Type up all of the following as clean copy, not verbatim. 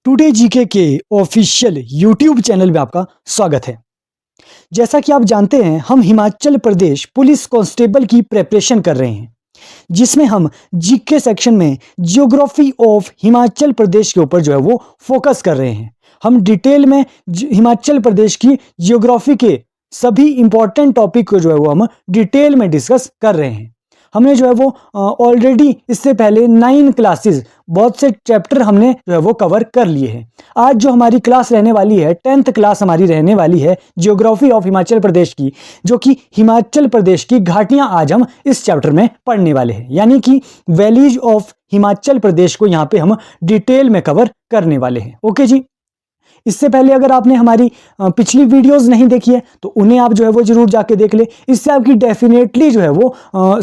Today GK के official YouTube channel में आपका स्वागत है। जैसा कि आप जानते हैं, हम हिमाचल प्रदेश पुलिस कांस्टेबल की प्रिपरेशन कर रहे हैं, जिसमें हम जीके सेक्शन में जियोग्राफी ऑफ हिमाचल प्रदेश के ऊपर जो है वो फोकस कर रहे हैं। हम डिटेल में हिमाचल प्रदेश की जियोग्राफी के सभी इंपॉर्टेंट टॉपिक को जो है वो हम डिटेल में डिस्कस कर रहे हैं। हमने जो है वो ऑलरेडी इससे पहले 9 क्लासेस बहुत से चैप्टर हमने जो है वो कवर कर लिए हैं। आज जो हमारी क्लास रहने वाली है 10th क्लास हमारी रहने वाली है जियोग्राफी ऑफ हिमाचल प्रदेश की, जो कि हिमाचल प्रदेश की घाटियां आज हम इस चैप्टर में पढ़ने वाले हैं, यानी कि वैलीज ऑफ हिमाचल प्रदेश को यहाँ पे हम डिटेल में कवर करने वाले हैं। ओके जी। इससे पहले अगर आपने हमारी पिछली वीडियोस नहीं देखी है तो उन्हें आप जो है वो जरूर जाके देख ले। इससे आपकी डेफिनेटली जो है वो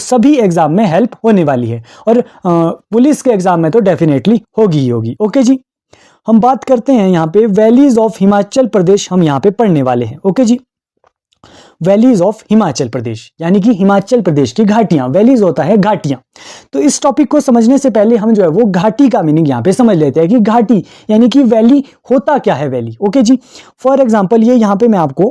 सभी एग्जाम में हेल्प होने वाली है, और पुलिस के एग्जाम में तो डेफिनेटली होगी ही होगी। ओके जी, हम बात करते हैं यहाँ पे वैलीज ऑफ हिमाचल प्रदेश हम यहाँ पे पढ़ने वाले हैं। ओके जी, वैलीज ऑफ हिमाचल प्रदेश यानी कि हिमाचल प्रदेश की घाटियां। वैलीज होता है घाटियां। तो इस टॉपिक को समझने से पहले हम जो है वो घाटी का मीनिंग यहाँ पे समझ लेते हैं कि घाटी यानी कि वैली होता क्या है वैली। ओके जी, फॉर एग्जांपल ये यहाँ पे मैं आपको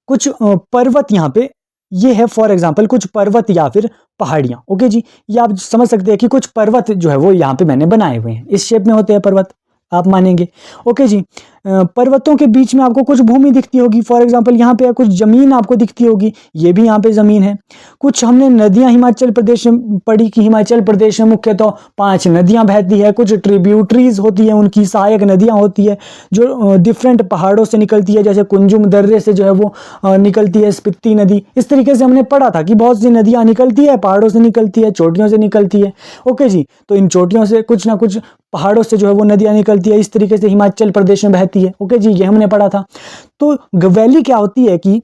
कुछ पर्वत यहाँ पे ये है, फॉर एग्जांपल कुछ पर्वत या फिर पहाड़ियां। ओके जी, ये आप समझ सकते हैं कि कुछ पर्वत जो है वो यहाँ पे मैंने बनाए हुए हैं, इस शेप में होते हैं पर्वत, आप मानेंगे। ओके जी, पर्वतों के बीच में आपको कुछ भूमि दिखती होगी, फॉर एग्जांपल यहाँ पे कुछ जमीन आपको दिखती होगी, ये भी यहाँ पे जमीन है। कुछ हमने नदियां हिमाचल प्रदेश में पढ़ी कि हिमाचल प्रदेश में मुख्यतः 5 नदियां बहती है, कुछ ट्रिब्यूटरीज होती है, उनकी सहायक नदियां होती है जो डिफरेंट पहाड़ों से निकलती है, जैसे कुंजुम दर्रे से जो है वो निकलती है स्पीति नदी। इस तरीके से हमने पढ़ा था कि बहुत सी नदियां निकलती है, पहाड़ों से निकलती है, चोटियों से निकलती है। ओके जी, तो इन चोटियों से कुछ ना कुछ पहाड़ों से जो है वो नदियां निकलती है, इस तरीके से हिमाचल प्रदेश में बहती है। ओके जी, ये हमने पढ़ा था। तो वैली क्या होती है कि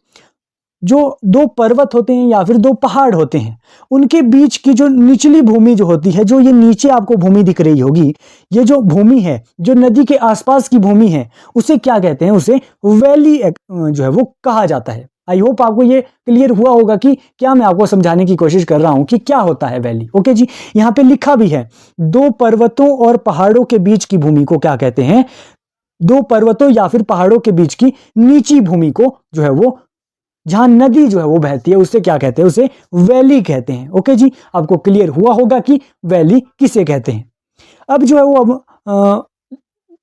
जो 2 पर्वत होते हैं या फिर 2 पहाड़ होते हैं, उनके बीच की जो निचली भूमि जो होती है, जो ये नीचे आपको भूमि दिख रही होगी, ये जो भूमि है, जो नदी के आसपास की भूमि है, उसे क्या कहते हैं? उसे वैली जो है वो कहा जाता है। आई होप आपको ये क्लियर हुआ होगा कि क्या मैं आपको समझाने की कोशिश कर रहा हूं कि क्या होता है वैली। ओके जी, यहाँ पे लिखा भी है 2 पर्वतों और पहाड़ों के बीच की भूमि को क्या कहते हैं? 2 पर्वतों या फिर पहाड़ों के बीच की नीची भूमि को जो है वो, जहां नदी जो है वो बहती है, उससे क्या कहते हैं? उसे वैली कहते हैं। ओके जी, आपको क्लियर हुआ होगा कि वैली किसे कहते हैं। अब जो है वो अब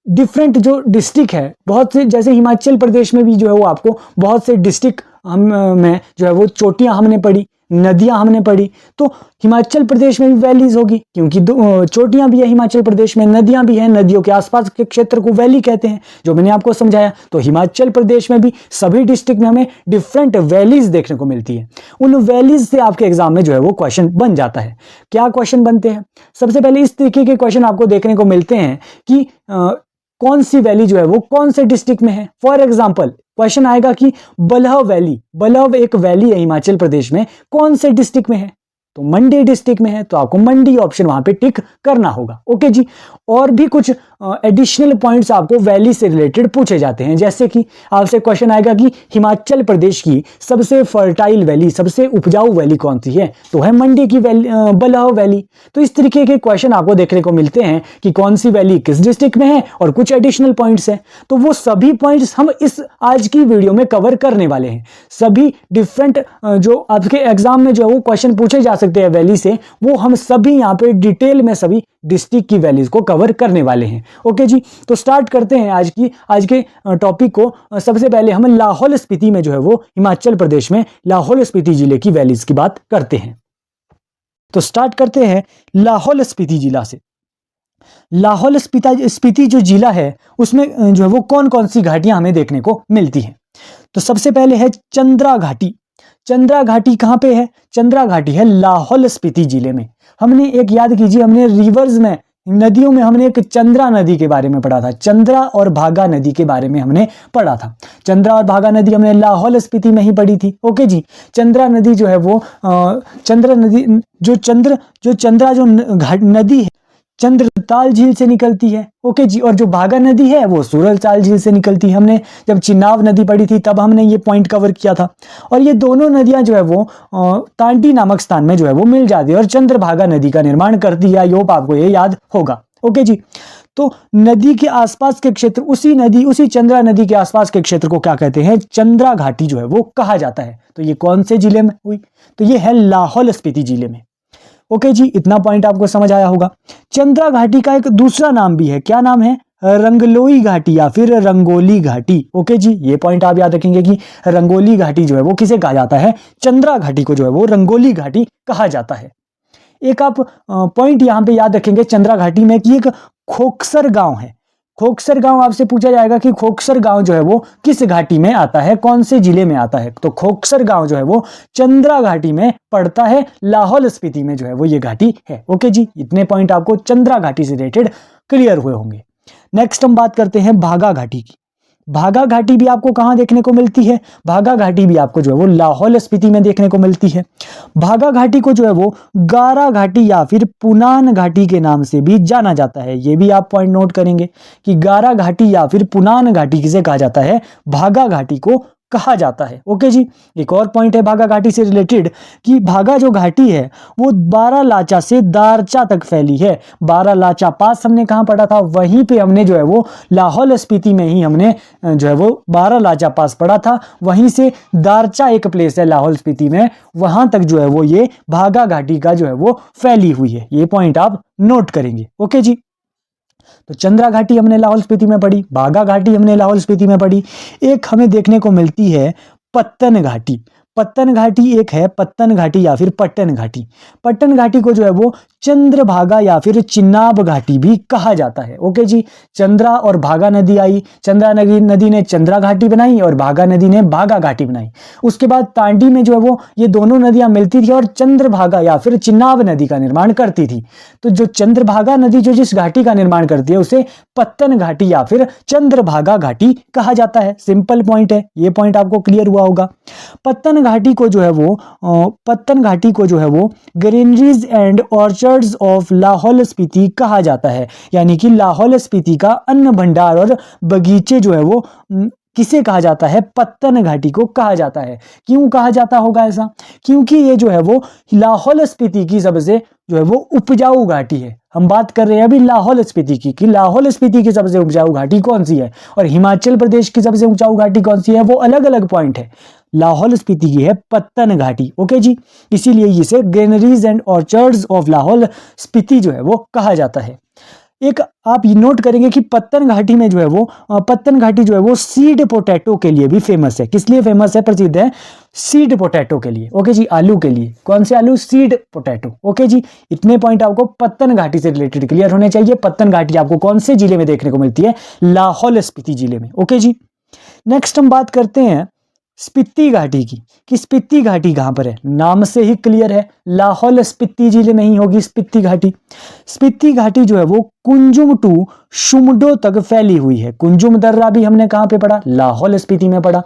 डिफरेंट जो डिस्ट्रिक्ट है, बहुत से, जैसे हिमाचल प्रदेश में भी जो है वो आपको बहुत से डिस्ट्रिक्ट हम में जो है वो चोटियां हमने पढ़ी, नदियां हमने पढ़ी, तो हिमाचल प्रदेश में भी वैलीज होगी, क्योंकि चोटियां भी है हिमाचल प्रदेश में, नदियां भी हैं, नदियों के आसपास के क्षेत्र को वैली कहते हैं, जो मैंने आपको समझाया। तो हिमाचल प्रदेश में भी सभी डिस्ट्रिक्ट में हमें डिफरेंट वैलीज देखने को मिलती है। उन वैलीज से आपके एग्जाम में जो है वो क्वेश्चन बन जाता है। क्या क्वेश्चन बनते हैं? सबसे पहले इस तरीके के क्वेश्चन आपको देखने को मिलते हैं कि कौन सी वैली जो है वो कौन से डिस्ट्रिक्ट में है। फॉर एग्जांपल क्वेश्चन आएगा कि बलह वैली, बलह एक वैली है हिमाचल प्रदेश में, कौन से डिस्ट्रिक्ट में है? तो मंडी डिस्ट्रिक्ट में है, तो आपको मंडी ऑप्शन वहां पे टिक करना होगा। ओके जी, और भी कुछ एडिशनल पॉइंट्स आपको वैली से रिलेटेड पूछे जाते हैं, जैसे कि आपसे क्वेश्चन आएगा कि हिमाचल प्रदेश की सबसे फर्टाइल वैली, सबसे उपजाऊ वैली कौन सी है? तो है मंडी की वैली, बलह वैली। तो इस तरीके के क्वेश्चन आपको देखने को मिलते हैं कि कौन सी वैली किस डिस्ट्रिक्ट में है, और कुछ एडिशनल पॉइंट्स हैं। तो वो सभी पॉइंट्स हम इस आज की वीडियो में कवर करने वाले हैं। सभी डिफरेंट जो आपके एग्जाम में जो है वो क्वेश्चन पूछे जा सकते हैं वैली से, वो हम सभी यहाँ पे डिटेल में सभी डिस्ट्रिक्ट की वैलीज को कवर करने वाले हैं। ओके जी, तो स्टार्ट करते हैं आज के टॉपिक को। सबसे पहले हम लाहौल स्पीति में जो है वो हिमाचल प्रदेश में लाहौल स्पीति जिले की वैलीज की बात करते हैं। तो स्टार्ट करते हैं लाहौल स्पीति जिला से। लाहौल स्पीति जो जिला है उसमें जो है वो कौन कौन सी घाटियां हमें देखने को मिलती हैं? तो सबसे पहले है चंद्रा घाटी। चंद्रा घाटी कहां पे है? चंद्रा घाटी है लाहौल स्पीति जिले में। हमने एक, याद कीजिए, हमने रिवर्स में, नदियों में हमने एक चंद्रा नदी के बारे में पढ़ा था, चंद्रा और भागा नदी के बारे में हमने पढ़ा था। चंद्रा और भागा नदी हमने लाहौल स्पीति में ही पढ़ी थी। ओके जी, चंद्रा नदी जो है वो चंद्रा नदी जो चंद्रा जो नदी है चंद्रताल झील से निकलती है। ओके जी, और जो भागा नदी है वो सूरजताल झील से निकलती है। हमने जब चिनाब नदी पढ़ी थी तब हमने ये पॉइंट कवर किया था। और ये दोनों नदियां जो है वो तांडी नामक स्थान में जो है वो मिल जाती है और चंद्रभागा नदी का निर्माण करती है। आई होप आपको ये याद होगा। ओके जी, तो नदी के आसपास के क्षेत्र, उसी चंद्रा नदी के आसपास के क्षेत्र को क्या कहते हैं, चंद्रा घाटी जो है वो कहा जाता है। तो ये कौन से जिले में हुई, तो ये है लाहौल स्पीति जिले में। ओके जी, इतना पॉइंट आपको समझ आया होगा। चंद्रा घाटी का एक दूसरा नाम भी है, क्या नाम है, रंगलोई घाटी या फिर रंगोली घाटी। ओके जी, ये पॉइंट आप याद रखेंगे कि रंगोली घाटी जो है वो किसे कहा जाता है, चंद्रा घाटी को जो है वो रंगोली घाटी कहा जाता है। एक आप पॉइंट यहां पे याद रखेंगे चंद्रा घाटी में कि एक खोखसर गांव है। खोखसर गांव आपसे पूछा जाएगा कि खोखसर गांव जो है वो किस घाटी में आता है, कौन से जिले में आता है, तो खोखसर गांव जो है वो चंद्रा घाटी में पड़ता है, लाहौल स्पीति में जो है वो ये घाटी है। ओके जी, इतने पॉइंट आपको चंद्रा घाटी से रिलेटेड क्लियर हुए होंगे। नेक्स्ट हम बात करते हैं भागा घाटी की। भागा घाटी भी आपको कहां देखने को मिलती है, भागा घाटी भी आपको जो है वो लाहौल स्पीति में देखने को मिलती है। भागा घाटी को जो है वो गारा घाटी या फिर पुनान घाटी के नाम से भी जाना जाता है। ये भी आप पॉइंट नोट करेंगे कि गारा घाटी या फिर पुनान घाटी किसे कहा जाता है, भागा घाटी को कहा जाता है। ओके जी, एक और पॉइंट है भागा घाटी से रिलेटेड कि भागा जो घाटी है वो बारालाचा से दारचा तक फैली है। बारालाचा पास हमने कहां पढ़ा था, वहीं पे हमने जो है वो लाहौल स्पीति में ही हमने जो है वो बारालाचा पास पढ़ा था, वहीं से दारचा एक प्लेस है लाहौल स्पीति में, वहां तक जो है वो ये भागा घाटी का जो है वो फैली हुई है। ये पॉइंट आप नोट करेंगे। ओके जी, तो चंद्रा घाटी हमने लाहौल स्पीति में पढ़ी, बागा घाटी हमने लाहौल स्पीति में पढ़ी। एक हमें देखने को मिलती है पत्तन घाटी। पत्तन घाटी एक है, पत्तन घाटी या फिर पट्टन घाटी। पट्टन घाटी को जो है वो चंद्रभागा या फिर चिनाब घाटी भी कहा जाता है। ओके जी, चंद्रा और भागा नदी आई, चंद्रा नदी ने चंद्रा घाटी बनाई और भागा नदी ने भागा घाटी बनाई। उसके बाद तांडी में जो है वो ये दोनों नदियां मिलती थी और चंद्रभागा या फिर चिनाब नदी का निर्माण करती थी। तो जो चंद्रभागा नदी जो जिस घाटी का निर्माण करती है उसे पत्तन घाटी या फिर चंद्रभागा घाटी कहा जाता है। सिंपल पॉइंट है, ये पॉइंट आपको क्लियर हुआ होगा। पत्तन घाटी को जो है वो greeneries and orchards of Lahaul Spiti कहा जाता है, यानी कि लाहौल स्पीति का अन्न भंडार और बगीचे जो है वो किसे कहा जाता है, पत्तन घाटी को कहा जाता है। क्यों कहा जाता होगा ऐसा, क्योंकि ये जो है वो लाहौल स्पीति की सबसे जो है वो उपजाऊ घाटी है। हम बात कर रहे हैं अभी लाहौल स्पीति की कि लाहौल स्पीति की सबसे उपजाऊ घाटी कौन सी है और हिमाचल प्रदेश की सबसे उपजाऊ घाटी कौन सी है, वो अलग अलग पॉइंट है। लाहौल स्पीति की है पत्तन घाटी। ओके जी, इसीलिए इसे granaries and orchards of Lahaul Spiti जो है वो कहा जाता है। एक आप ये नोट करेंगे कि पत्तन घाटी में जो है वो पत्तन घाटी जो है वो सीड पोटैटो के लिए भी फेमस है। किस लिए फेमस है, प्रसिद्ध है, सीड पोटैटो के लिए। ओके जी, आलू के लिए। कौन से आलू, सीड पोटैटो। ओके जी, इतने पॉइंट आपको पत्तन घाटी से रिलेटेड क्लियर होने चाहिए। पत्तन घाटी आपको कौन से जिले में देखने को मिलती है, लाहौल स्पीति जिले में। ओके जी, नेक्स्ट हम बात करते हैं स्पीति घाटी की कि स्पीति घाटी कहां पर है। नाम से ही क्लियर है, लाहौल स्पीति जिले में ही होगी स्पीति घाटी। स्पीति घाटी जो है वो कुंजुम टू शुमडो तक फैली हुई है। कुंजुम दर्रा भी हमने कहां पे पढ़ा, लाहौल स्पीति में पढ़ा।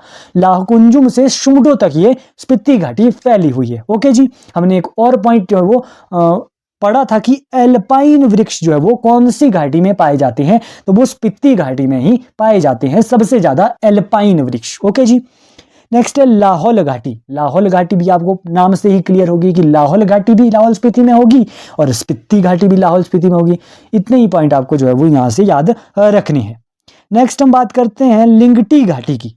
कुंजुम से शुमडो तक ये स्पीति घाटी फैली हुई है। ओके जी, हमने एक और पॉइंट जो है वो पढ़ा था कि एल्पाइन वृक्ष जो है वो कौन सी घाटी में पाए जाते हैं, तो वो स्पीति घाटी में ही पाए जाते हैं सबसे ज्यादा एल्पाइन वृक्ष। ओके जी, नेक्स्ट है लाहौल घाटी। लाहौल घाटी भी आपको नाम से ही क्लियर होगी कि लाहौल घाटी भी लाहौल स्पीति में होगी और स्पीति घाटी भी लाहौल स्पीति में होगी। इतने ही पॉइंट आपको जो है वो यहां से याद रखने हैं। नेक्स्ट हम बात करते हैं लिंगटी घाटी की।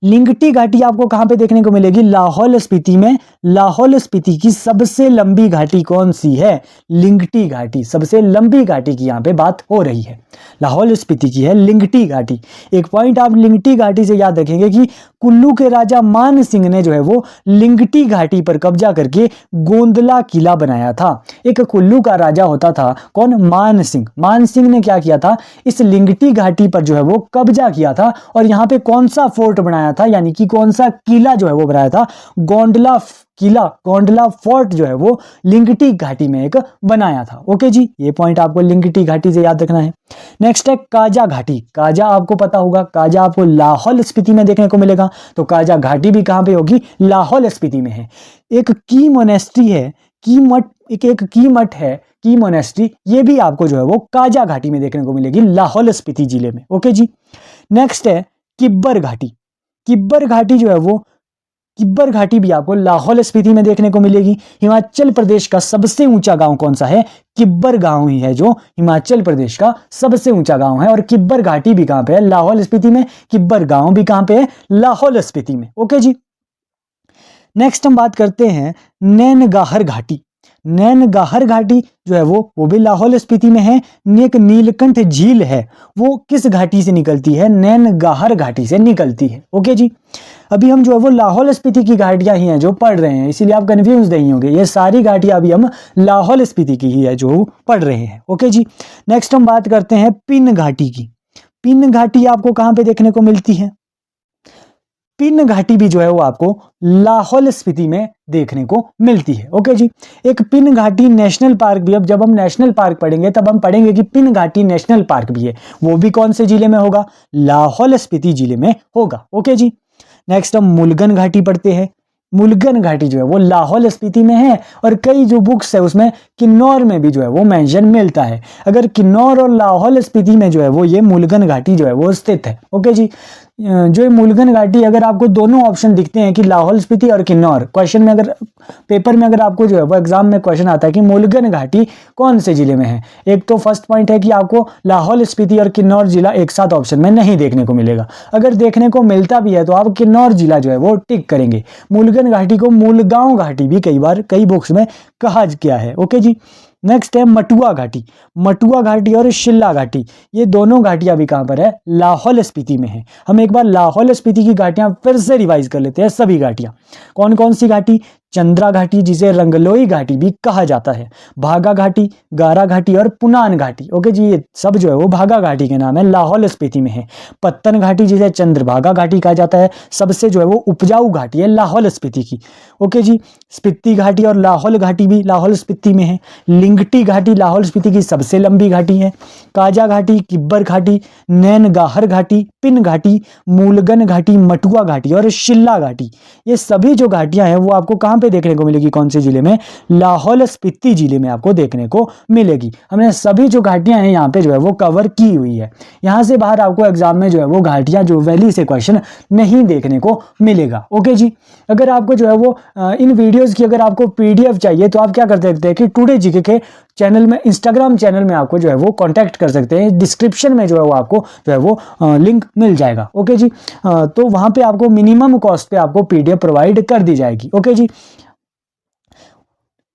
लिंगटी घाटी आपको कहां पे देखने को मिलेगी, लाहौल स्पीति में। लाहौल स्पीति की सबसे लंबी घाटी कौन सी है, लिंगटी घाटी। सबसे लंबी घाटी की यहां पे बात हो रही है, लाहौल स्पीति की है लिंगटी घाटी। एक पॉइंट आप लिंगटी घाटी से याद रखेंगे कि कुल्लू के राजा मान सिंह ने जो है वो लिंगटी घाटी पर कब्जा करके गोंदला किला बनाया था। एक कुल्लू का राजा होता था, कौन, मान सिंह। मान सिंह ने क्या किया था, इस लिंगटी घाटी पर जो है वो कब्जा किया था और यहाँ पे कौन सा फोर्ट बनाया था, यानी कि कौन सा किला जो है वो बनाया था, गोंडला किला, गोंडला फोर्ट जो है वो लिंगटी घाटी में एक बनाया था। ओके जी, ये पॉइंट आपको लिंगटी घाटी से याद रखना है। नेक्स्ट है काजा घाटी। काजा आपको पता होगा, काजा आपको लाहौल स्पीति में देखने को मिलेगा, तो काजा घाटी भी कहां पे होगी, लाहौल स्पीति में है। एक की मोनेस्ट्री है, की मठ, एक की मठ है, की मोनेस्ट्री, ये भी आपको जो है वो काजा घाटी में देखने को मिलेगी, लाहौल स्पीति जिले में। ओके जी, नेक्स्ट है किब्बर घाटी। किब्बर घाटी जो है वो किब्बर घाटी भी आपको लाहौल स्पीति में देखने को मिलेगी। हिमाचल प्रदेश का सबसे ऊंचा गांव कौन सा है? किब्बर गांव ही है जो हिमाचल प्रदेश का सबसे ऊंचा गांव है। और किब्बर घाटी भी कहां पे है? लाहौल स्पीति में। किब्बर गांव भी कहां पे है? लाहौल स्पीति में। ओके जी। नेक्स्ट हम बात करते हैं नैनगाहर घाटी। नैनगाहर घाटी जो है वो भी लाहौल स्पीति में है। एक नीलकंठ झील है, वो किस घाटी से निकलती है? नैनगाहर घाटी से निकलती है। ओके जी। अभी हम जो है वो लाहौल स्पीति की घाटियां ही हैं जो पढ़ रहे हैं, इसीलिए आप कंफ्यूज नहीं होंगे। ये सारी घाटियां अभी हम लाहौल स्पीति की ही है जो पढ़ रहे हैं। ओके जी। नेक्स्ट हम बात करते हैं पिन घाटी की। पिन घाटी आपको कहां पे देखने को मिलती है? पिन घाटी भी जो है वो आपको लाहौल स्पीति में देखने को मिलती है। ओके जी। एक पिन घाटी नेशनल पार्क भी, अब जब हम नेशनल पार्क पढ़ेंगे तब हम पढ़ेंगे कि पिन घाटी नेशनल पार्क भी है। वो भी कौन से जिले में होगा? लाहौल स्पीति जिले में होगा। ओके जी। नेक्स्ट हम मुलगन घाटी पढ़ते हैं। मुलगन घाटी जो है वो लाहौल स्पीति में है और कई जो बुक्स है उसमें किन्नौर में भी जो है वो मेंशन मिलता है। अगर किन्नौर और लाहौल स्पीति में जो है वो ये मुलगन घाटी जो है वो स्थित है। ओके जी। जो ये मुलगन घाटी, अगर आपको दोनों ऑप्शन दिखते हैं कि लाहौल स्पीति और किन्नौर, क्वेश्चन में अगर पेपर में अगर आपको जो है वो एग्जाम में क्वेश्चन आता है कि मुलगन घाटी कौन से जिले में है, एक तो फर्स्ट पॉइंट है कि आपको लाहौल स्पीति और किन्नौर जिला एक साथ ऑप्शन में नहीं देखने को मिलेगा। अगर देखने को मिलता भी है तो आप किन्नौर जिला जो है वो टिक करेंगे। मुलगन घाटी को मूलगांव घाटी भी कई बार कई बुक्स में कहा गया है। ओके जी। नेक्स्ट है मटुआ घाटी। मटुआ घाटी और शिल्ला घाटी, ये दोनों घाटियां भी कहां पर है? लाहौल स्पीति में है। हम एक बार लाहौल स्पीति की घाटियां फिर से रिवाइज कर लेते हैं। सभी घाटियां कौन कौन सी घाटी? चंद्रा घाटी, जिसे रंगलोई घाटी भी कहा जाता है, भागा घाटी, गारा घाटी और पुनान घाटी। ओके जी। ये सब जो है वो भागा घाटी के नाम है, लाहौल स्पीति में है। पत्तन घाटी, जिसे चंद्रभागा घाटी कहा जाता है, सबसे जो है वो उपजाऊ घाटी है लाहौल स्पीति की। ओके जी। स्पीति घाटी और लाहौल घाटी भी लाहौल स्पीति में है। लिंगटी घाटी लाहौल स्पीति की सबसे लंबी घाटी है। काजा घाटी, किब्बर घाटी, नैनगाहर घाटी, पिन घाटी, मूलगन घाटी, मटुआ घाटी और शिल्ला घाटी, ये सभी जो घाटियां हैं वो आपको कहां पे देखने को मिलेगी? कौन से जिले में? लाहौल स्पीति जिले में आपको देखने को मिलेगी। हमने सभी जो घाटियां हैं यहाँ पे जो है वो कवर की हुई है। यहां से बाहर आपको एग्जाम में जो है वो घाटियां जो वैली से क्वेश्चन नहीं देखने को मिलेगा। ओके जी। अगर आपको जो है वो इन वीडियोज की अगर आपको PDF चाहिए तो आप क्या कर सकते हैं कि टुडे जीके के चैनल में, इंस्टाग्राम चैनल में आपको जो है वो कांटेक्ट कर सकते हैं। डिस्क्रिप्शन में जो है वो आपको जो है वो लिंक मिल जाएगा। ओके जी। तो वहां पे आपको मिनिमम कॉस्ट पे आपको PDF प्रोवाइड कर दी जाएगी। ओके जी।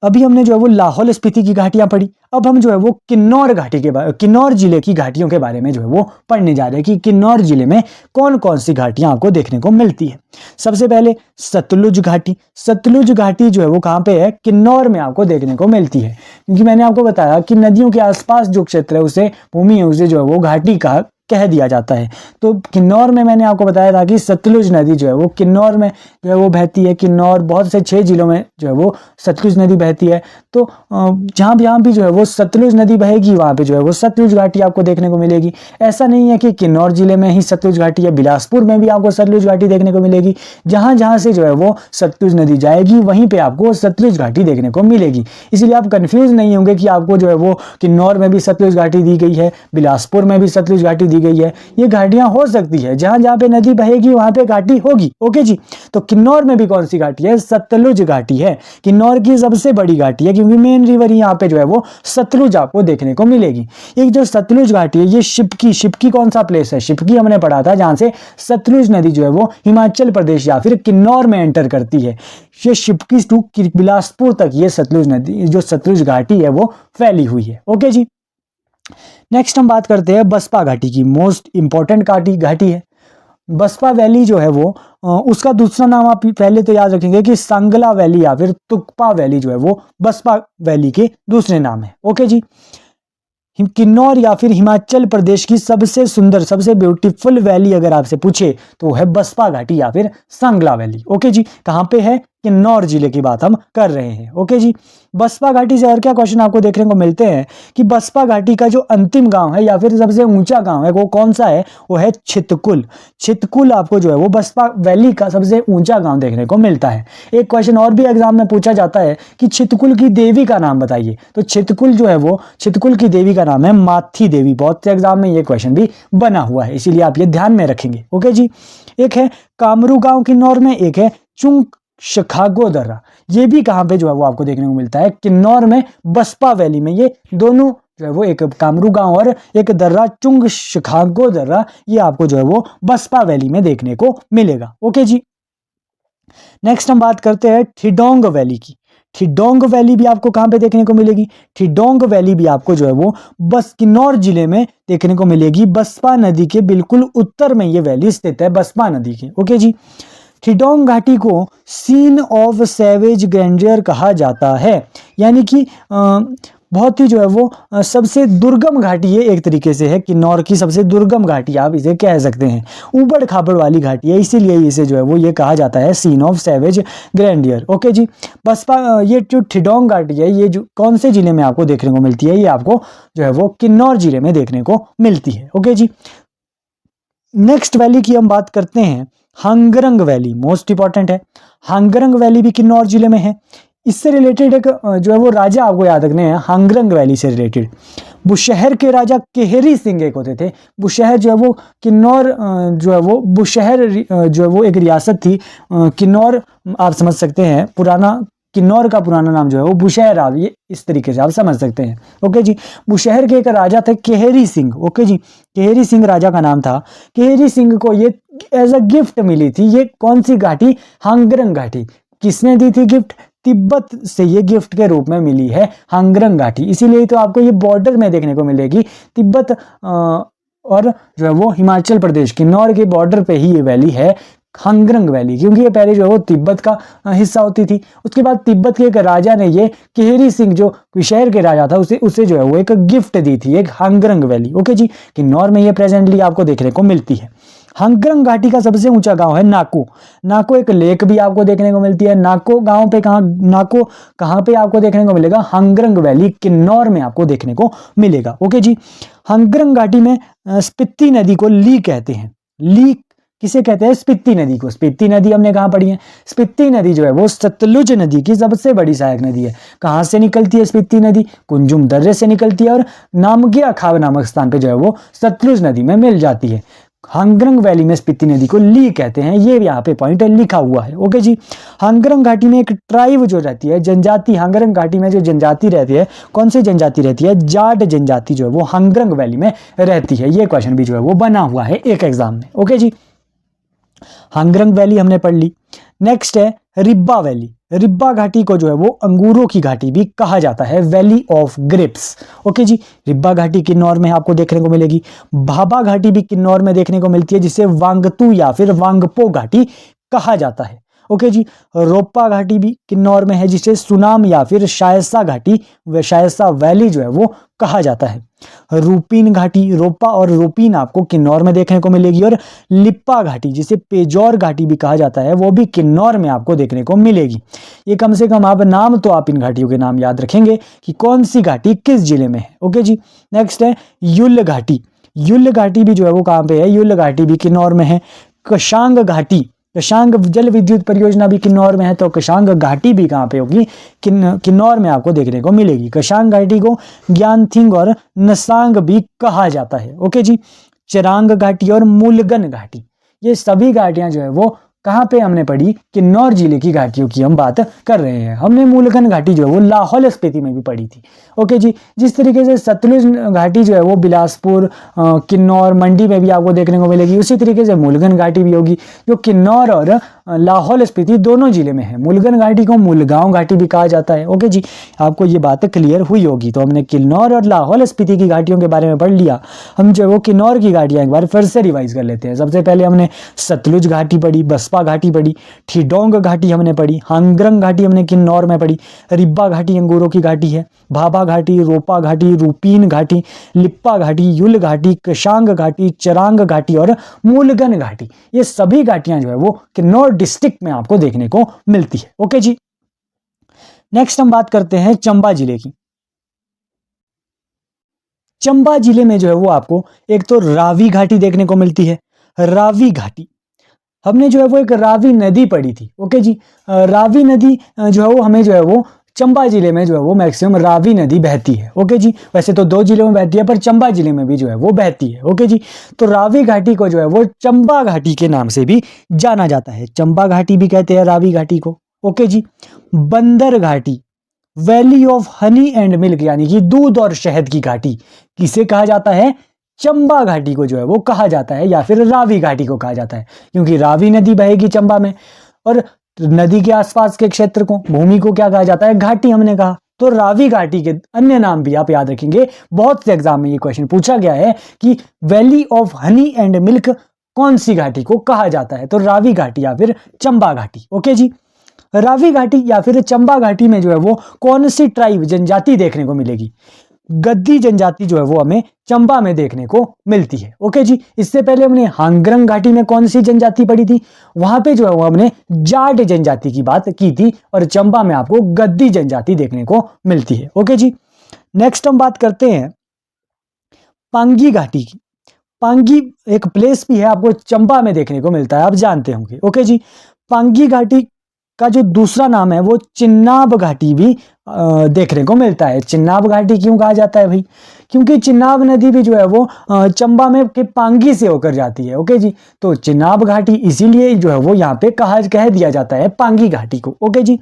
अभी हमने जो है वो लाहौल स्पीति की घाटियां पढ़ी। अब हम जो है वो किन्नौर घाटी के किन्नौर जिले की घाटियों के बारे में जो है वो पढ़ने जा रहे हैं कि किन्नौर जिले में कौन कौन सी घाटियां आपको देखने को मिलती है। सबसे पहले सतलुज घाटी। सतलुज घाटी जो है वो कहां पे है? किन्नौर में आपको देखने को मिलती है, क्योंकि मैंने आपको बताया कि नदियों के आसपास जो क्षेत्र है उसे भूमि है उसे जो है वो घाटी का कह दिया जाता है। तो किन्नौर में मैंने आपको बताया था कि सतलुज नदी जो है वो किन्नौर में जो है वो बहती है। किन्नौर बहुत से 6 जिलों में जो है वो सतलुज नदी बहती है। तो जहां भी जो है वो सतलुज नदी बहेगी वहां पे जो है वो सतलुज घाटी आपको देखने को मिलेगी। ऐसा नहीं है कि किन्नौर जिले में ही सतलुज घाटी है, बिलासपुर में भी आपको सतलुज घाटी देखने को मिलेगी। जहां जहां से जो है वो सतलुज नदी जाएगी वहीं पे आपको सतलुज घाटी देखने को मिलेगी। इसीलिए आप कंफ्यूज नहीं होंगे कि आपको जो है वो किन्नौर में भी सतलुज घाटी दी गई है, बिलासपुर में भी सतलुज घाटी गई है। ये घाटियां हो सकती है, जहां जहां पे नदी बहेगी वहां पे घाटी होगी। ओके जी। तो किन्नौर में भी कौन सी घाटी है? सतलुज घाटी है। किन्नौर की सबसे बड़ी घाटी है क्योंकि मेन रिवर यहाँ पे जो है वो सतलुज आपको देखने को मिलेगी। एक जो सतलुज घाटी है ये शिपकी कौन सा प्लेस है? शिपकी हमने पढ़ा था, जहां से सतलुज नदी जो है वो हिमाचल प्रदेश या फिर किन्नौर में एंटर करती है। ये शिपकी टू बिलासपुर तक ये सतलुज नदी जो सतलुज घाटी है वो फैली हुई है। ओके जी। नेक्स्ट हम बात करते हैं बसपा घाटी की। मोस्ट इंपॉर्टेंट घाटी है बसपा वैली जो है वो उसका दूसरा नाम आप पहले तो याद रखेंगे कि सांगला वैली या फिर तुकपा वैली जो है वो बसपा वैली के दूसरे नाम है। ओके जी। किन्नौर या फिर हिमाचल प्रदेश की सबसे सुंदर सबसे ब्यूटीफुल वैली अगर आपसे पूछे तो है बसपा घाटी या फिर सांगला वैली। ओके जी। कहां पे है? किन्नौर जिले की बात हम कर रहे हैं। ओके जी। बसपा घाटी से और क्या क्वेश्चन आपको देखने को मिलते हैं कि बसपा घाटी का जो अंतिम गांव है या फिर सबसे ऊंचा गांव है वो कौन सा है? वो है छितकुल। छितकुल आपको जो है वो बसपा वैली का सबसे ऊंचा गांव देखने को मिलता है। एक क्वेश्चन और भी एग्जाम में पूछा जाता है कि छितकुल की देवी का नाम बताइए, तो छितकुल जो है वो छितकुल की देवी का नाम है माथी देवी। बहुत से एग्जाम में ये क्वेश्चन भी बना हुआ है, इसीलिए आप ये ध्यान में रखेंगे। ओके जी। एक है कामरू गांव किन्नौर में, एक है चुंगशखागो दर्रा, ये भी कहाँ पे जो है वो आपको देखने को मिलता है, किन्नौर में बसपा वैली में। ये दोनों जो है वो, एक कामरू गांव और एक दर्रा चुंगशखागो दर्रा, ये आपको जो है वो बसपा वैली में देखने को मिलेगा। ओके जी। नेक्स्ट हम बात करते हैं थिडोंग वैली की। थिडोंग वैली भी आपको कहाँ पे देखने को मिलेगी? थिडोंग वैली भी आपको जो है वो बस किन्नौर जिले में देखने को मिलेगी। बसपा नदी के बिल्कुल उत्तर में ये वैली स्थित है, बसपा नदी के। ओके जी। थिडोंग घाटी को सीन ऑफ सैवेज ग्रैंडियर कहा जाता है, यानी कि बहुत ही जो है वो सबसे दुर्गम घाटी है, एक तरीके से है किन्नौर की सबसे दुर्गम घाटी आप इसे कह सकते हैं, ऊबड़ खाबड़ वाली घाटी है, इसीलिए इसे जो है वो ये कहा जाता है scene of savage grandeur. Okay जी। बसपा ये जो थिडोंग घाटी है, ये जो कौन से जिले में आपको देखने को मिलती है? ये आपको जो है वो किन्नौर जिले में देखने को मिलती है। ओके जी। नेक्स्ट वैली की हम बात करते हैं, हंगरंग वैली, मोस्ट इंपॉर्टेंट है। हंगरंग वैली भी किन्नौर जिले में है। इससे रिलेटेड एक जो है वो राजा आपको याद रखने हैं, हंगरंग वैली से रिलेटेड। बुशहर के राजा केहरी सिंह एक होते थे। बुशहर जो है वो किन्नौर जो है वो बुशहर जो है वो एक रियासत थी। किन्नौर आप समझ सकते हैं, पुराना किन्नौर का पुराना नाम जो है वो बुशहर, आप ये इस तरीके से आप समझ सकते हैं। ओके जी। बुशहर के एक राजा थे केहरी सिंह। ओके जी। केहरी सिंह राजा का नाम था। केहरी सिंह को ये एज अ गिफ्ट मिली थी, ये कौन सी घाटी? हंगरंग घाटी। किसने दी थी गिफ्ट? तिब्बत से ये गिफ्ट के रूप में मिली है हंगरंग घाटी। इसीलिए तो आपको ये बॉर्डर में देखने को मिलेगी, तिब्बत और जो है वो हिमाचल प्रदेश किन्नौर के बॉर्डर पे ही ये वैली है, हंगरंग वैली, क्योंकि ये पहले जो है वो तिब्बत का हिस्सा होती थी। उसके बाद तिब्बत के एक राजा ने ये केहरी सिंह जो शहर के राजा था उसे जो है वो एक गिफ्ट दी थी, एक हंगरंग वैली। ओके जी। किन्नौर में ये प्रेजेंटली आपको देखने को मिलती है। हंगरंग घाटी का सबसे ऊंचा गांव है नाको। नाको एक लेक भी आपको देखने को मिलती है। नाको गांव पे नाको कहाँ पे आपको देखने को मिलेगा? हंगरंग वैली किन्नौर में आपको देखने को मिलेगा। ओके जी। हंगरंग घाटी में स्पीति नदी को ली कहते हैं। ली किसे कहते हैं? स्पीति नदी को। स्पीति नदी हमने कहाँ पढ़ी है? स्पीति नदी जो है वो सतलुज नदी की सबसे बड़ी सहायक नदी है। कहाँ से निकलती है स्पीति नदी? कुंजुम दर्रे से निकलती है और नामग्या खाब नामक स्थान पे जो है वो सतलुज नदी में मिल जाती है। हंगरंग वैली में स्पीति नदी को ली कहते हैं, ये यहाँ पे पॉइंट लिखा हुआ है। ओके जी। हंगरंग घाटी में एक ट्राइब जो रहती है, जनजाति, हंगरंग घाटी में जो जनजाति रहती है, कौन सी जनजाति रहती है? जाट जनजाति जो है वो हंगरंग वैली में रहती है। ये क्वेश्चन भी जो है वो बना हुआ है एक एग्जाम में। ओके जी। हंगरंग वैली हमने पढ़ ली। नेक्स्ट है रिब्बा वैली। रिब्बा घाटी को जो है वो अंगूरों की घाटी भी कहा जाता है, वैली ऑफ ग्रेप्स। ओके जी। रिब्बा घाटी किन्नौर में आपको देखने को मिलेगी। भाभा घाटी भी किन्नौर में देखने को मिलती है, जिसे वांगतू या फिर वांगपो घाटी कहा जाता है। ओके जी। रोप्पा घाटी भी किन्नौर में है, जिसे सुनाम या फिर शायसा घाटी व शायसा वैली जो है वो कहा जाता है। रूपीन घाटी, रोप्पा और रूपीन आपको किन्नौर में देखने को मिलेगी। और लिप्पा घाटी, जिसे पेजौर घाटी भी कहा जाता है, वो भी किन्नौर में आपको देखने को मिलेगी। ये कम से कम आप नाम तो आप इन घाटियों के नाम याद रखेंगे कि कौन सी घाटी किस जिले में है। ओके जी। नेक्स्ट है युल घाटी। युल घाटी भी जो है वो कहाँ पे है? युल घाटी भी किन्नौर में है। कशांग घाटी, कशांग जल विद्युत परियोजना भी किन्नौर में है, तो कशांग घाटी भी कहाँ पे होगी? किन्नौर में आपको देखने को मिलेगी। कशांग घाटी को ज्ञानथिंग और नसांग भी कहा जाता है। ओके जी। चरांग घाटी और मूलगन घाटी, ये सभी घाटियां जो है वो कहाँ पे हमने पढ़ी? किन्नौर जिले की घाटियों की हम बात कर रहे हैं। हमने मूलगन घाटी जो है वो लाहौल स्पीति में भी पढ़ी थी। ओके जी। जिस तरीके से सतलुज घाटी जो है वो बिलासपुर, किन्नौर, मंडी में भी आपको देखने को मिलेगी, उसी तरीके से मूलगन घाटी भी होगी, जो किन्नौर और लाहौल स्पीति दोनों जिले में है। मूलगन घाटी को मूलगांव घाटी भी कहा जाता है। ओके जी। आपको ये बात क्लियर हुई होगी। तो हमने किन्नौर और लाहौल स्पीति की घाटियों के बारे में पढ़ लिया। हम जो है वो किन्नौर की घाटियां एक बार फिर से रिवाइज कर लेते हैं। सबसे पहले हमने सतलुज घाटी पढ़ी, बसपा घाटी पढ़ी, थिडोंग घाटी हमने पढ़ी, हंगरंग घाटी हमने किन्नौर में पढ़ी, रिब्बा घाटी अंगूरों की घाटी है, भाभा घाटी, रोपा घाटी, रूपीन घाटी, लिप्पा घाटी, युल घाटी, कशांग घाटी, चरांग घाटी और मूलगन घाटी, ये सभी घाटियां जो है वो किन्नौर डिस्ट्रिक्ट में आपको देखने को मिलती है। ओके जी। नेक्स्ट हम बात करते हैं चंबा जिले की। चंबा जिले में जो है वो आपको एक तो रावी घाटी देखने को मिलती है। रावी घाटी हमने जो है वो एक रावी नदी पढ़ी थी। ओके जी। रावी नदी जो है वो हमें जो है वो चंबा जिले में जो है वो मैक्सिमम रावी नदी बहती है। ओके जी, वैसे तो 2 जिलों में बहती है पर चंबा जिले में भी जो है वो बहती है। ओके जी, तो रावी घाटी को जो है वो चंबा घाटी के नाम से भी जाना जाता है, चंबा घाटी भी कहते हैं रावी घाटी को। ओके जी, बंदर घाटी, valley of honey and milk यानी कि दूध और शहद की घाटी, किसे कहा जाता है? चंबा घाटी को जो है वो कहा जाता है, या फिर रावी घाटी को कहा जाता है, क्योंकि रावी नदी बहेगी चंबा में, और नदी के आसपास के क्षेत्र को, भूमि को क्या कहा जाता है? घाटी हमने कहा। तो रावी घाटी के अन्य नाम भी आप याद रखेंगे, बहुत से एग्जाम में ये क्वेश्चन पूछा गया है कि valley of honey and milk कौन सी घाटी को कहा जाता है? तो रावी घाटी या फिर चंबा घाटी। ओके जी, रावी घाटी या फिर चंबा घाटी में जो है वो कौन सी ट्राइब जनजाति देखने को मिलेगी? गद्दी जनजाति जो है वो हमें चंबा में देखने को मिलती है। ओके जी, इससे पहले हमने हांगरंग घाटी में कौन सी जनजाति पढ़ी थी? वहां पे जो है वो हमने जाट जनजाति की बात की थी, और चंबा में आपको गद्दी जनजाति देखने को मिलती है। ओके जी, नेक्स्ट हम बात करते हैं पांगी घाटी की। पांगी एक प्लेस भी है, आपको चंबा में देखने को मिलता है, आप जानते होंगे। ओके जी, पांगी घाटी का जो दूसरा नाम है वो चिन्नाब घाटी भी देखने को मिलता है। चिन्नाब घाटी क्यों कहा जाता है भाई? क्योंकि चिन्नाब नदी भी जो है वो चंबा में के पांगी से होकर जाती है। ओके जी, तो चिन्नाब घाटी इसीलिए जो है वो यहाँ पे कह दिया जाता है पांगी घाटी को। ओके जी,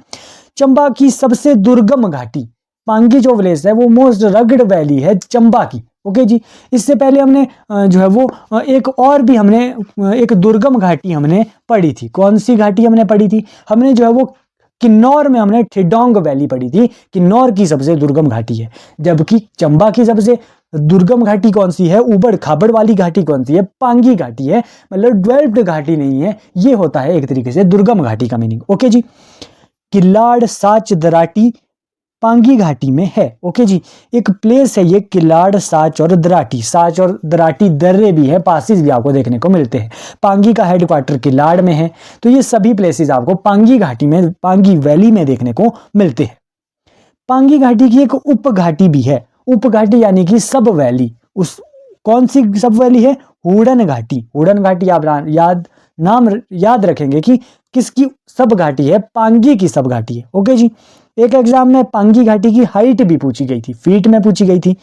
चंबा की सबसे दुर्गम घाटी, पांगी जो विलेज है वो मोस्ट रगड वैली है चंबा की। ओके जी, इससे पहले हमने जो है वो एक और भी हमने एक दुर्गम घाटी हमने पढ़ी थी। कौन सी घाटी हमने पढ़ी थी? हमने जो है वो किन्नौर में हमने ठिडोंग वैली पढ़ी थी, किन्नौर की सबसे दुर्गम घाटी है। जबकि चंबा की सबसे दुर्गम घाटी कौन सी है? उबड़ खाबड़ वाली घाटी कौन सी है? पांगी घाटी है, मतलब डेवलप्ड घाटी नहीं है। ये होता है एक तरीके से दुर्गम घाटी का मीनिंग। ओके जी, किलाड़ साच दराटी पांगी घाटी में है। ओके जी, एक प्लेस है ये किलाड़ साच और दराटी, साच और दराटी दर्रे भी है, पासिस भी आपको देखने को मिलते हैं। पांगी का हेडक्वार्टर किलाड़ में है, तो ये सभी प्लेसेस आपको पांगी घाटी में, पांगी वैली में देखने को मिलते हैं। पांगी घाटी की एक उप घाटी भी है, उप घाटी यानी कि सब वैली। उस कौन सी सब वैली है? हुडन घाटी। हुडन घाटी आप नाम याद रखेंगे कि किसकी सब घाटी है? पांगी की सब घाटी है। ओके जी, एक एग्जाम में पांगी घाटी की हाइट भी पूछी गई थी, फीट में पूछी गई थी।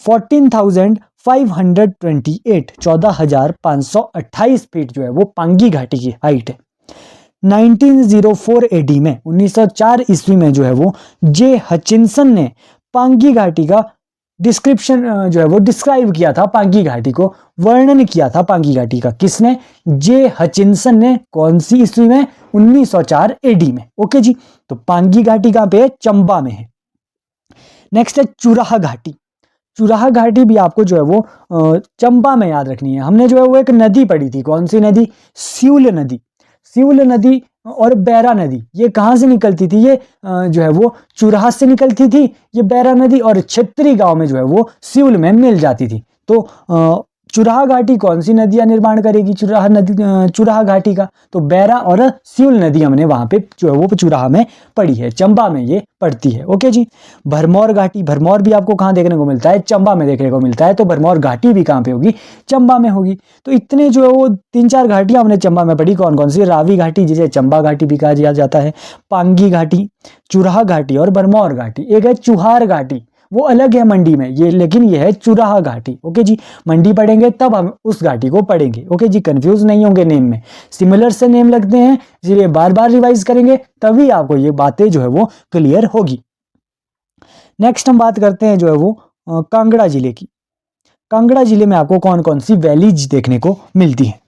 14,528 14,528 फीट जो है वो पांगी घाटी की हाइट है। 1904 एडी में 1904 ईस्वी में जो है वो जे हचिंसन ने पांगी घाटी का डिस्क्रिप्शन जो है वो डिस्क्राइब किया था, पांगी घाटी को वर्णन किया था पांगी घाटी का। किसने? जे हचिंसन ने। कौन सी ईस्वी में? 1904 एडी में। ओके जी, तो पांगी घाटी कहां पे है? चंबा में है। नेक्स्ट है चुराह घाटी। चुराह घाटी भी आपको जो है वो चंबा में याद रखनी है। हमने जो है वो एक नदी पढ़ी थी, कौन सी नदी? स्यूल नदी। स्यूल नदी और बैरा नदी, ये कहाँ से निकलती थी? ये जो है वो चुराह से निकलती थी ये बैरा नदी, और क्षेत्री गांव में जो है वो स्यूल में मिल जाती थी। तो चुराह घाटी कौन सी नदियां निर्माण करेगी? चुराह घाटी का तो बैरा और स्यूल नदी हमने वहां पे जो है वो चुराह में पड़ी है, चंबा में ये पड़ती है। ओके जी, भरमौर घाटी, भरमौर भी आपको कहाँ देखने को मिलता है? चंबा में देखने को मिलता है। तो भरमौर घाटी भी कहाँ पे होगी? चंबा में होगी। तो इतने जो है वो 3-4 घाटियां हमने चंबा में पढ़ी। कौन कौन सी? रावी घाटी जिसे चंबा घाटी भी कहा जाता है, पांगी घाटी, चुराह घाटी और भरमौर घाटी। एक है चुहार घाटी, वो अलग है मंडी में ये, लेकिन ये है चुराह घाटी। ओके जी, मंडी पढ़ेंगे तब हम उस घाटी को पढ़ेंगे। ओके जी, कंफ्यूज नहीं होंगे नेम में, सिमिलर से नेम लगते हैं, इसलिए बार बार रिवाइज करेंगे तभी आपको ये बातें जो है वो क्लियर होगी। नेक्स्ट हम बात करते हैं जो है वो कांगड़ा जिले की। कांगड़ा जिले में आपको कौन कौन सी वैलीज देखने को मिलती है?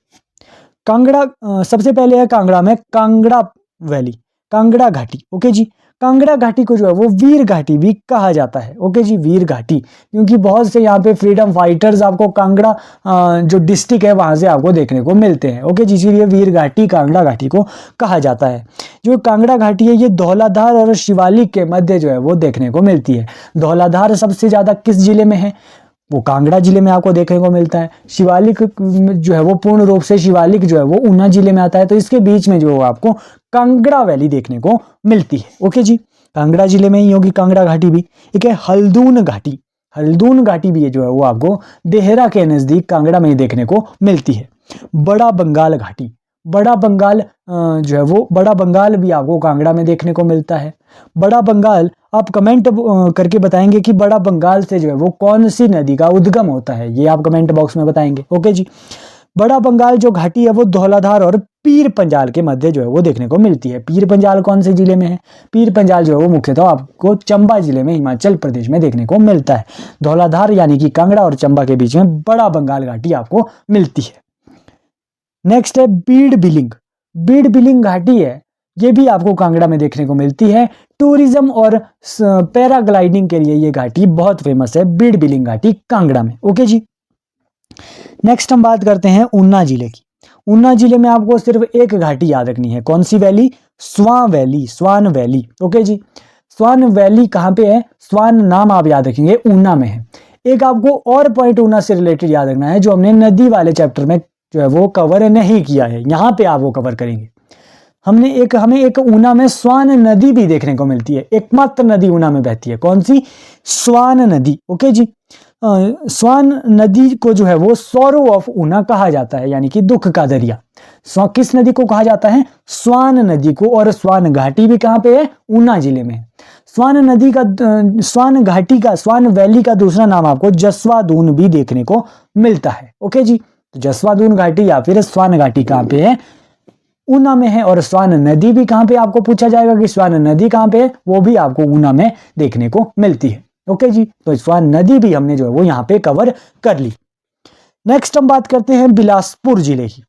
कांगड़ा सबसे पहले है कांगड़ा में कांगड़ा वैली, कांगड़ा घाटी। ओके जी, कांगड़ा घाटी को जो है वो वीर घाटी भी कहा जाता है। ओके जी, वीर घाटी, क्योंकि बहुत से यहाँ पे फ्रीडम फाइटर्स आपको कांगड़ा जो डिस्ट्रिक्ट है वहां से आपको देखने को मिलते हैं। ओके जी, इसीलिए वीर घाटी कांगड़ा घाटी को कहा जाता है। जो कांगड़ा घाटी है ये धौलाधार और शिवालिक के मध्य जो है वो देखने को मिलती है। धौलाधार सबसे ज्यादा किस जिले में है? वो कांगड़ा जिले में आपको देखने को मिलता है। शिवालिक जो है वो पूर्ण रूप से शिवालिक जो है वो ऊना जिले में आता है, तो इसके बीच में जो आपको कांगड़ा वैली देखने को मिलती है। ओके जी, कांगड़ा जिले में ही होगी कांगड़ा घाटी भी। एक है हल्दून घाटी, हल्दून घाटी भी है जो है वो आपको देहरा के नजदीक कांगड़ा में ही देखने को मिलती है। बड़ा बंगाल घाटी, बड़ा बंगाल जो है वो बड़ा बंगाल भी आपको कांगड़ा में देखने को मिलता है। बड़ा बंगाल आप कमेंट करके बताएंगे कि बड़ा बंगाल से जो है वो कौन सी नदी का उद्गम होता है, ये आप कमेंट बॉक्स में बताएंगे। ओके जी, बड़ा बंगाल जो घाटी है वो धौलाधार और पीर पंजाल के मध्य जो है वो देखने को मिलती है। पीर पंजाल कौन से जिले में है? पीर पंजाल जो है वो मुख्यतः आपको चंबा जिले में हिमाचल प्रदेश में देखने को मिलता है। धौलाधार यानी कि कांगड़ा और चंबा के बीच में बड़ा बंगाल घाटी आपको मिलती है। नेक्स्ट है बीड़ बिलिंग। बीड़ बिलिंग घाटी है, ये भी आपको कांगड़ा में देखने को मिलती है। टूरिज्म और पैराग्लाइडिंग के लिए ये घाटी बहुत फेमस है, बीड़ बिलिंग घाटी कांगड़ा में। ओके जी, नेक्स्ट हम बात करते हैं ऊना जिले की। ऊना जिले में आपको सिर्फ एक घाटी याद रखनी है, कौन सी वैली? स्वान वैली, स्वान वैली। ओके जी, स्वान वैली कहाँ पे है? स्वान नाम आप याद रखेंगे, ऊना में है। एक आपको और पॉइंट ऊना से रिलेटेड याद रखना है जो हमने नदी वाले चैप्टर में जो है वो कवर नहीं किया है, यहाँ पे आप वो कवर करेंगे। हमें एक ऊना में स्वान नदी भी देखने को मिलती है, एकमात्र नदी ऊना में बहती है, कौन सी? स्वान नदी। ओके जी, स्वान नदी को जो है वो सॉरो ऑफ ऊना कहा जाता है, यानी कि दुख का दरिया। किस नदी को कहा जाता है? स्वान नदी को। और स्वान घाटी भी कहाँ पे है? ऊना जिले में। स्वान नदी का स्वान घाटी का, स्वान वैली का दूसरा नाम आपको जसवादून भी देखने को मिलता है। ओके जी, तो जसवादून घाटी या फिर स्वान घाटी कहाँ पे है? ऊना में है। और स्वान नदी भी कहाँ पे आपको पूछा जाएगा कि स्वान नदी कहाँ पे है, वो भी आपको ऊना में देखने को मिलती है। ओके जी, तो स्वान नदी भी हमने जो है वो यहाँ पे कवर कर ली। नेक्स्ट हम बात करते हैं बिलासपुर जिले की।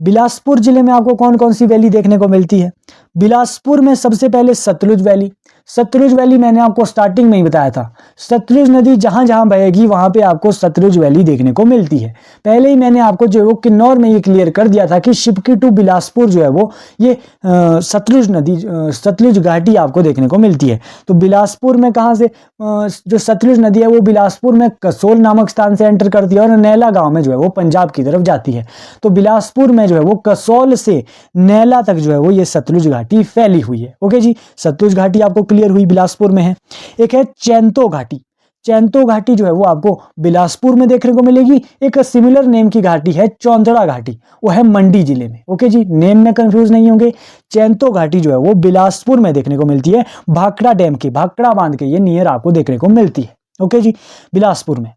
बिलासपुर जिले में आपको कौन कौन सी वैली देखने को मिलती है? बिलासपुर में सबसे पहले सतलुज वैली। सतलुज वैली मैंने आपको स्टार्टिंग में ही बताया था, सतलुज नदी जहां जहां बहेगी वहां पे आपको सतलुज वैली देखने को मिलती है। पहले ही मैंने आपको जो है वो किन्नौर में ये क्लियर कर दिया था कि शिवकी टू बिलासपुर जो है वो ये सतलुज नदी, सतलुज घाटी आपको देखने को मिलती है। तो बिलासपुर में कहाँ से जो सतलुज नदी है वो बिलासपुर में कसोल नामक स्थान से एंटर करती है और नैला गांव में जो है वो पंजाब की तरफ जाती है। तो बिलासपुर में जो है वो कसौल से नैला तक जो है वो ये सतलुज घाटी फैली हुई है। ओके जी, सतलुज घाटी आपको क्लियर हुई, बिलासपुर में है। एक है चैंतो घाटी। चैंतो घाटी जो है वो आपको बिलासपुर में देखने को मिलेगी। एक सिमिलर नेम की घाटी है चौंतड़ा घाटी, वो है मंडी जिले में। ओके जी, नेम में कंफ्यूज नहीं होंगे। चैंतो घाटी जो है वो बिलासपुर में देखने को मिलती है, भाखड़ा डैम के, भाखड़ा बांध के ये नियर आपको देखने को मिलती है। ओके जी, बिलासपुर में।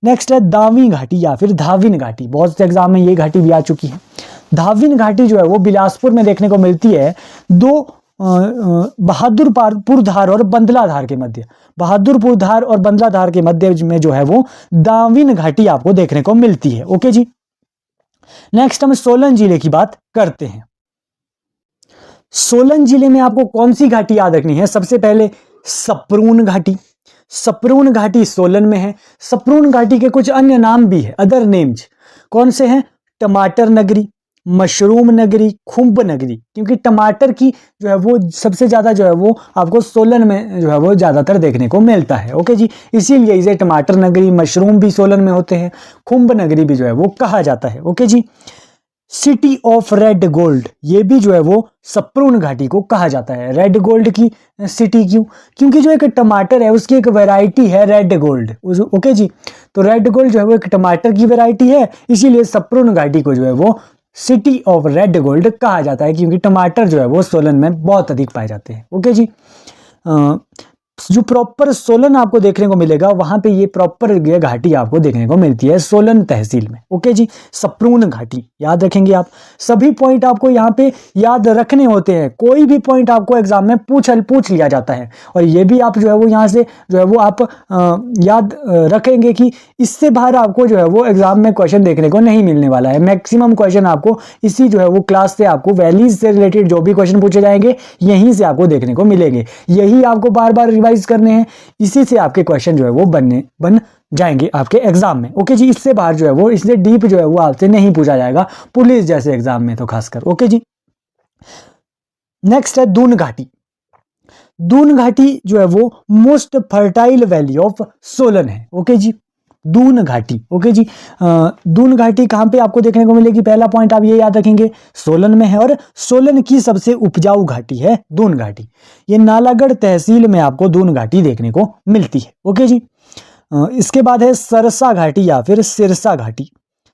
नेक्स्ट है दावी घाटी या फिर धाविन घाटी, बहुत से एग्जाम में ये घाटी भी आ चुकी है। धाविन घाटी जो है वो बिलासपुर में देखने को मिलती है, दो बहादुरपुर धार और बंदला धार के मध्य, बहादुरपुर धार और बंदला धार के मध्य में जो है वो दाविन घाटी आपको देखने को मिलती है। ओके जी, नेक्स्ट हम सोलन जिले की बात करते हैं। सोलन जिले में आपको कौन सी घाटी याद रखनी है? सबसे पहले सप्रून घाटी। सप्रून घाटी सोलन में है। सप्रून घाटी के कुछ अन्य नाम भी है, अदर नेम्स कौन से हैं? टमाटर नगरी, मशरूम नगरी, खुंब नगरी, क्योंकि टमाटर की जो है वो सबसे ज्यादा जो है वो आपको सोलन में जो है वो ज्यादातर देखने को मिलता है। ओके जी, इसीलिए इसे टमाटर नगरी, मशरूम भी सोलन में होते हैं, खुंब नगरी भी जो है वो कहा जाता है। ओके जी, सिटी ऑफ रेड गोल्ड, ये भी जो है वो सप्रून घाटी को कहा जाता है। रेड गोल्ड की सिटी क्यों? क्योंकि जो एक टमाटर है उसकी एक वैरायटी है रेड गोल्ड। ओके जी, तो रेड गोल्ड जो है वो एक टमाटर की वैरायटी है, इसीलिए सप्रून घाटी को जो है वो सिटी ऑफ रेड गोल्ड कहा जाता है, क्योंकि टमाटर जो है वो सोलन में बहुत अधिक पाए जाते हैं। ओके जी, जो प्रॉपर सोलन आपको देखने को मिलेगा वहां पे ये प्रॉपर ये घाटी आपको देखने को मिलती है सोलन तहसील में। ओके जी, सप्रून घाटी याद रखेंगे आप। सभी पॉइंट आपको यहाँ पे याद रखने होते हैं, कोई भी पॉइंट आपको एग्जाम में पूछ लिया जाता है, और ये भी आप जो है वो यहाँ से जो है वो आप याद रखेंगे कि इससे बाहर आपको जो है वो एग्जाम में क्वेश्चन देखने को नहीं मिलने वाला है। मैक्सिमम क्वेश्चन आपको इसी जो है वो क्लास से, आपको वैलीज से रिलेटेड जो भी क्वेश्चन पूछे जाएंगे यहीं से आपको देखने को मिलेंगे, यही आपको बार बार रिवाइज करने हैं, इसी से आपके क्वेश्चन जो है वो बन जाएंगे आपके एग्जाम में। ओके जी, इससे बाहर जो है वो, इससे डीप जो है वो आपसे नहीं पूछा जाएगा पुलिस जैसे एग्जाम में तो खासकर। ओके जी, नेक्स्ट है दून घाटी। दून घाटी जो है वो most fertile valley of Solan है। ओके जी, दून घाटी। ओके जी, दून घाटी कहाँ पे आपको देखने को मिलेगी? पहला पॉइंट आप ये याद रखेंगे, सोलन में है, और सोलन की सबसे उपजाऊ घाटी है दून घाटी। ये नालागढ़ तहसील में आपको दून घाटी देखने को मिलती है। ओके जी, इसके बाद है सरसा घाटी या फिर सिरसा घाटी।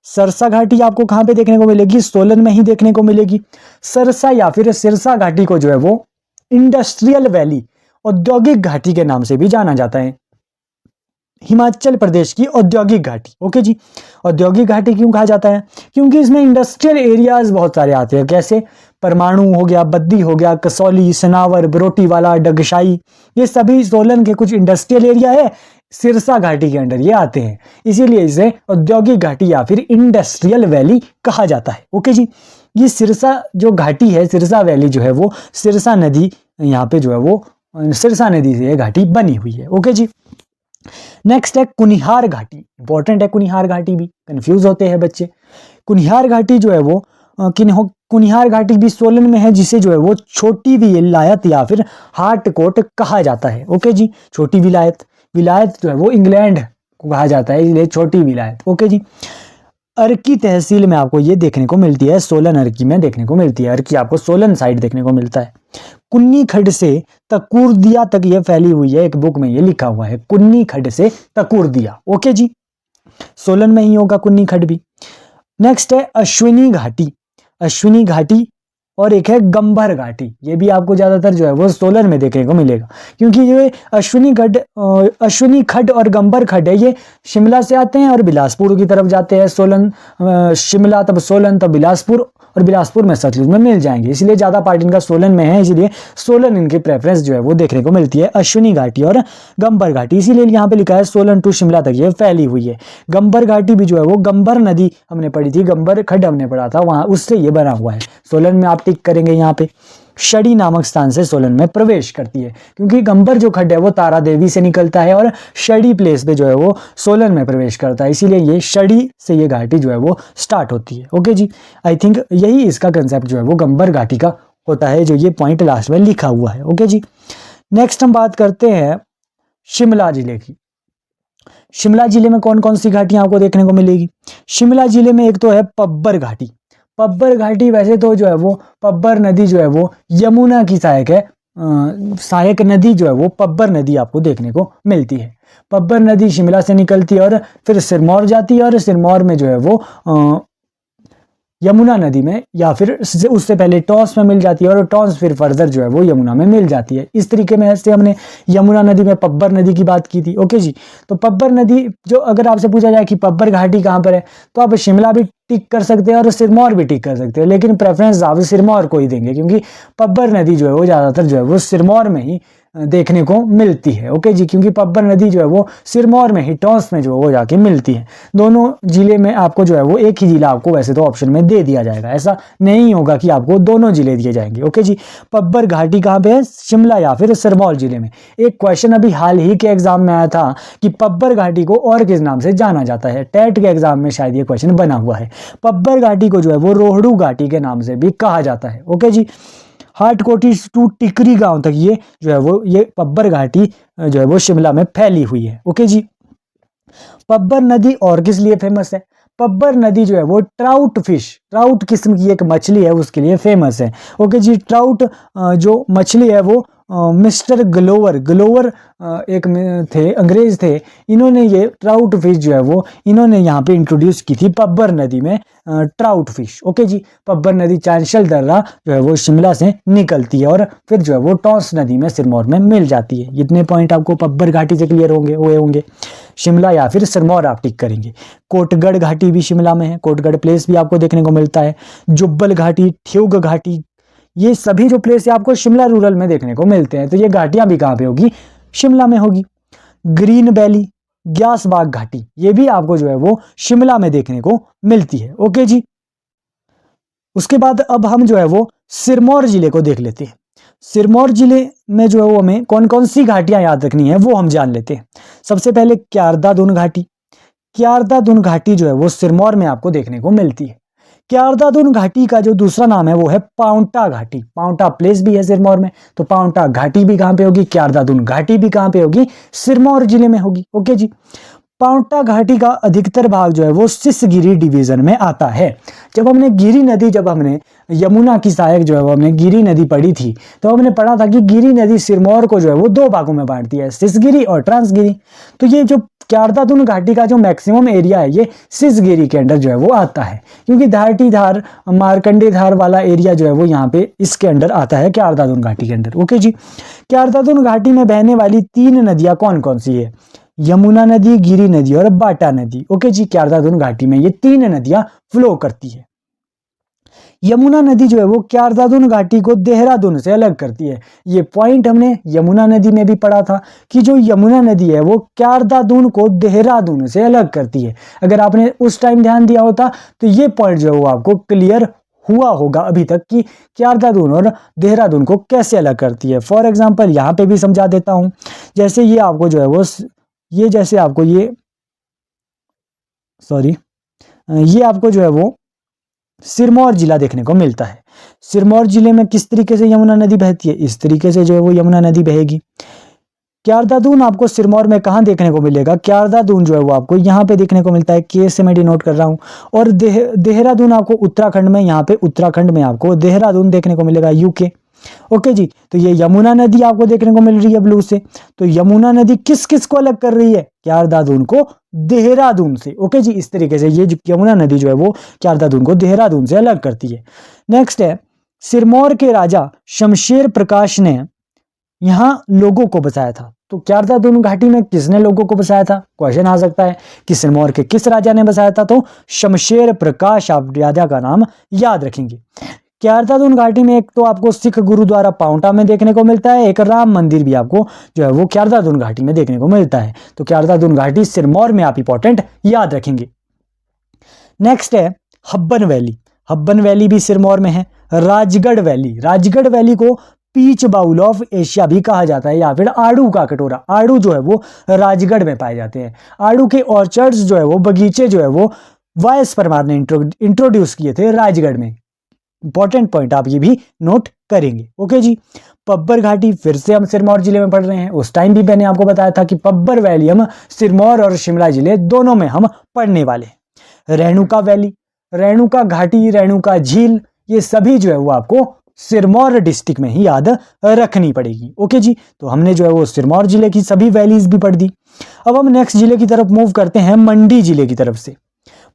सरसा घाटी आपको कहाँ पे देखने को मिलेगी? सोलन में ही देखने को मिलेगी। सरसा या फिर सिरसा घाटी को जो है वो इंडस्ट्रियल वैली, औद्योगिक घाटी के नाम से भी जाना जाता है। हिमाचल प्रदेश की औद्योगिक घाटी। ओके जी, औद्योगिक घाटी क्यों कहा जाता है? क्योंकि इसमें इंडस्ट्रियल एरियाज बहुत सारे आते हैं। कैसे? परमाणु हो गया, बद्दी हो गया, कसौली, सनावर, बरोटीवाला, डगशाई, ये सभी सोलन के कुछ इंडस्ट्रियल एरिया है, सिरसा घाटी के अंडर ये आते हैं। इसीलिए इसे औद्योगिक घाटी या फिर इंडस्ट्रियल वैली कहा जाता है। ओके जी, ये सिरसा जो घाटी है, सिरसा वैली जो है वो सिरसा नदी, यहाँ पे जो है वो सिरसा नदी से ये घाटी बनी हुई है। ओके जी, नेक्स्ट है कुनिहार घाटी। इंपॉर्टेंट है कुनिहार घाटी भी, कंफ्यूज होते हैं बच्चे। कुनिहार घाटी जो है वो कुनिहार घाटी भी सोलन में है, जिसे जो है वो छोटी विलायत या फिर हार्ट कोट कहा जाता है। ओके जी, छोटी विलायत, विलायत जो है वो इंग्लैंड को कहा जाता है, इसलिए छोटी विलायत। ओके जी, अर्की तहसील में आपको ये देखने को मिलती है, सोलन अर्की में देखने को मिलती है। अर्की आपको सोलन साइड देखने को मिलता है। कुन्नी खड्ड से तकुरदिया तक ये फैली हुई है, एक बुक में ये लिखा हुआ है, कुन्नी खड्ड से तकुरदिया। ओके जी, सोलन में ही होगा कुन्नी खड्ड भी। नेक्स्ट है अश्विनी घाटी। अश्विनी घाटी और एक है गंभर घाटी, ये भी आपको ज्यादातर जो है वो सोलन में देखने को मिलेगा, क्योंकि ये अश्विनी खड्ड और गंभर खड्ड है, ये शिमला से आते हैं और बिलासपुर की तरफ जाते हैं। सोलन शिमला, तब सोलन, तब बिलासपुर, और बिलासपुर में सतलुज में मिल जाएंगे, इसलिए ज्यादा पार्ट इनका सोलन में है, इसलिए सोलन इनकी प्रेफरेंस जो है वो देखने को मिलती है। अश्विनी घाटी और गंभर घाटी, इसीलिए यहाँ पे लिखा है सोलन टू शिमला तक ये फैली हुई है। गंभर घाटी भी जो है वो गंभर नदी हमने पढ़ी थी, गंभर खड्ड हमने पढ़ा था, वहां उससे ये बना हुआ है। सोलन में आप टिक करेंगे यहाँ पे। शड़ी नामक स्थान से सोलन में प्रवेश करती है, क्योंकि गंभर जो खड्ड है वो तारा देवी से निकलता है और शड़ी प्लेस पे जो है वो सोलन में प्रवेश करता है, इसीलिए ये शड़ी से ये घाटी जो है वो स्टार्ट होती है। ओके जी, आई थिंक यही इसका कंसेप्ट जो है वो गंभर घाटी का होता है, जो ये पॉइंट लास्ट में लिखा हुआ है। ओके जी, नेक्स्ट हम बात करते हैं शिमला जिले की। शिमला जिले में कौन कौन सी घाटियां आपको देखने को मिलेगी? शिमला जिले में एक तो है पब्बर घाटी। पब्बर घाटी वैसे तो जो है वो पब्बर नदी जो है वो यमुना की सहायक है, सहायक नदी जो है वो पब्बर नदी आपको देखने को मिलती है। पब्बर नदी शिमला से निकलती है और फिर सिरमौर जाती है, और सिरमौर में जो है वो यमुना नदी में या फिर उससे पहले टॉस में मिल जाती है, और टॉस फिर फर्दर जो है वो यमुना में मिल जाती है। इस तरीके में ऐसे हमने यमुना नदी में पब्बर नदी की बात की थी। ओके जी, तो पब्बर नदी जो अगर आपसे पूछा जाए कि पब्बर घाटी कहाँ पर है, तो आप शिमला भी टिक कर सकते हैं और सिरमौर भी टिक कर सकते हैं, लेकिन प्रेफरेंस आप सिरमौर को ही देंगे, क्योंकि पब्बर नदी जो है वो ज़्यादातर जो है वो सिरमौर में ही देखने को मिलती है। ओके जी, क्योंकि पब्बर नदी जो है वो सिरमौर में ही टॉस में जो है वो जाके मिलती है। दोनों जिले में आपको जो है वो एक ही जिला आपको वैसे तो ऑप्शन में दे दिया जाएगा, ऐसा नहीं होगा कि आपको दोनों जिले दिए जाएंगे। ओके जी, पब्बर घाटी कहाँ पे है? शिमला या फिर सिरमौर जिले में। एक क्वेश्चन अभी हाल ही के एग्जाम में आया था कि पब्बर घाटी को और किस नाम से जाना जाता है, टेट के एग्जाम में शायद ये क्वेश्चन बना हुआ है। पब्बर घाटी को जो है वो रोहड़ू घाटी के नाम से भी कहा जाता है। ओके जी, हाटकोटी टू टिकरी गांव तक ये जो है वो ये पब्बर घाटी जो है वो शिमला में फैली हुई है। ओके जी, पब्बर नदी और किस लिए फेमस है? पब्बर नदी जो है वो ट्राउट फिश, ट्राउट किस्म की एक मछली है उसके लिए फेमस है। ओके जी, ट्राउट जो मछली है वो मिस्टर ग्लोवर एक थे, अंग्रेज थे, इन्होंने ये ट्राउट फिश जो है वो इन्होंने यहाँ पे इंट्रोड्यूस की थी पब्बर नदी में, ट्राउट फिश। ओके जी, पब्बर नदी चांशल दर्रा जो है वो शिमला से निकलती है और फिर जो है वो टॉस नदी में सिरमौर में मिल जाती है। इतने पॉइंट आपको पब्बर घाटी से क्लियर होंगे। शिमला या फिर सिरमौर आप टिक करेंगे। कोटगढ़ घाटी भी शिमला में है, कोटगढ़ प्लेस भी आपको देखने को मिलता है। जुब्बल घाटी, ठ्यूग घाटी, ये सभी जो प्लेस है आपको शिमला रूरल में देखने को मिलते हैं, तो ये घाटियां भी कहाँ पे होगी? शिमला में होगी। ग्रीन वैली, ग्यास बाग घाटी, ये भी आपको जो है वो शिमला में देखने को मिलती है। ओके जी, उसके बाद अब हम जो है वो सिरमौर जिले को देख लेते हैं। सिरमौर जिले में जो है वो हमें कौन कौन सी घाटियां याद रखनी है वो हम जान लेते हैं। सबसे पहले क्यारदा-धुन घाटी। क्यारदा-धुन घाटी जो है वो सिरमौर में आपको देखने को मिलती है। क्यारदा-धुन घाटी का जो दूसरा नाम है वो है पांवटा घाटी। पांवटा प्लेस भी है सिरमौर में, तो पांवटा घाटी भी कहाँ पे होगी? क्यारदा-धुन घाटी भी कहाँ पे होगी? सिरमौर जिले में होगी। ओके जी, पांवटा घाटी का अधिकतर भाग जो है वो सिसगिरी डिवीजन में आता है। जब हमने यमुना की सहायक जो है वो हमने गिरी नदी पढ़ी थी, तो हमने पढ़ा था कि गिरी नदी सिरमौर को जो है वो दो भागों में बांटती है, सिसगिरी और ट्रांसगिरी। तो ये जो क्यारदादुन घाटी का जो मैक्सिमम एरिया है ये सिसगिरी के अंडर जो है वो आता है, क्योंकि धारटी धार मारकंडे धार वाला एरिया जो है वो यहाँ पे इसके अंडर आता है, क्यारदादुन घाटी के अंडर। ओके जी, क्यारदादुन घाटी में बहने वाली 3 नदियां कौन कौन सी है? यमुना नदी, गिरी नदी और बाटा नदी। ओके जी, क्यारदादुन घाटी में ये 3 नदियां फ्लो करती है। यमुना नदी जो है वो क्यारदादुन घाटी को देहरादून से अलग करती है। ये पॉइंट हमने यमुना नदी में भी पढ़ा था कि जो यमुना नदी है वो क्यारदादुन को देहरादून से अलग करती है। अगर आपने उस टाइम ध्यान दिया होता तो ये पॉइंट जो है वो आपको क्लियर हुआ होगा अभी तक कि क्यारदादुन और देहरादून को कैसे अलग करती है। फॉर एग्जाम्पल यहाँ पे भी समझा देता हूँ। जैसे ये आपको जो है वो ये आपको जो है वो सिरमौर जिला देखने को मिलता है। सिरमौर जिले में किस तरीके से यमुना नदी बहती है? इस तरीके से जो है वो यमुना नदी बहेगी। क्यारदादुन आपको सिरमौर में कहाँ देखने को मिलेगा? क्यारदादुन जो है वो आपको यहाँ पे देखने को मिलता है, के से मैं डिनोट कर रहा हूँ। और देहरादून आपको उत्तराखंड में, यहाँ पे उत्तराखंड में आपको देहरादून देखने को मिलेगा, यूके। ओके जी, तो ये यमुना नदी आपको देखने को मिल रही है ब्लू से। तो यमुना नदी किस किस को अलग कर रही है? क्यारदादुन को देहरादून से। ओके जी, इस तरीके से ये यमुना नदी जो है वो क्यारदादुन को देहरादून से अलग करती है। नेक्स्ट है, सिरमौर के राजा शमशेर प्रकाश ने यहाँ लोगों को बसाया था। तो क्यारदादुन घाटी में किसने लोगों को बसाया था? क्वेश्चन आ सकता है कि सिरमौर के किस राजा ने बसाया था? तो शमशेर प्रकाश आप राजा का नाम याद रखेंगे। क्यारदादुन घाटी में एक तो आपको सिख गुरुद्वारा पांवटा में देखने को मिलता है, एक राम मंदिर भी आपको जो है वो क्यारदादुन घाटी में देखने को मिलता है। तो क्यारदादुन घाटी सिरमौर में आप इंपॉर्टेंट याद रखेंगे। नेक्स्ट है हब्बन वैली। हब्बन वैली भी सिरमौर में है। राजगढ़ वैली को पीच बाउल ऑफ एशिया भी कहा जाता है, या फिर आड़ू का कटोरा। आड़ू जो है वो राजगढ़ में पाए जाते हैं। आड़ू के ऑर्चर्ड्स जो है वो, बगीचे जो है वो वायस परमार ने इंट्रोड्यूस किए थे राजगढ़ में। इंपॉर्टेंट पॉइंट आप ये भी नोट करेंगे। ओके जी, पब्बर घाटी फिर से हम सिरमौर जिले में पढ़ रहे हैं। उस टाइम भी मैंने आपको बताया था कि पब्बर वैली हम सिरमौर और शिमला जिले दोनों में हम पढ़ने वाले हैं। रेणुका वैली, रेणुका घाटी, रेणुका झील, ये सभी जो है वो आपको सिरमौर डिस्ट्रिक्ट में ही याद रखनी पड़ेगी। ओके जी, तो हमने जो है वो सिरमौर जिले की सभी वैलीज भी पढ़ दी। अब हम नेक्स्ट जिले की तरफ मूव करते हैं, मंडी जिले की तरफ से।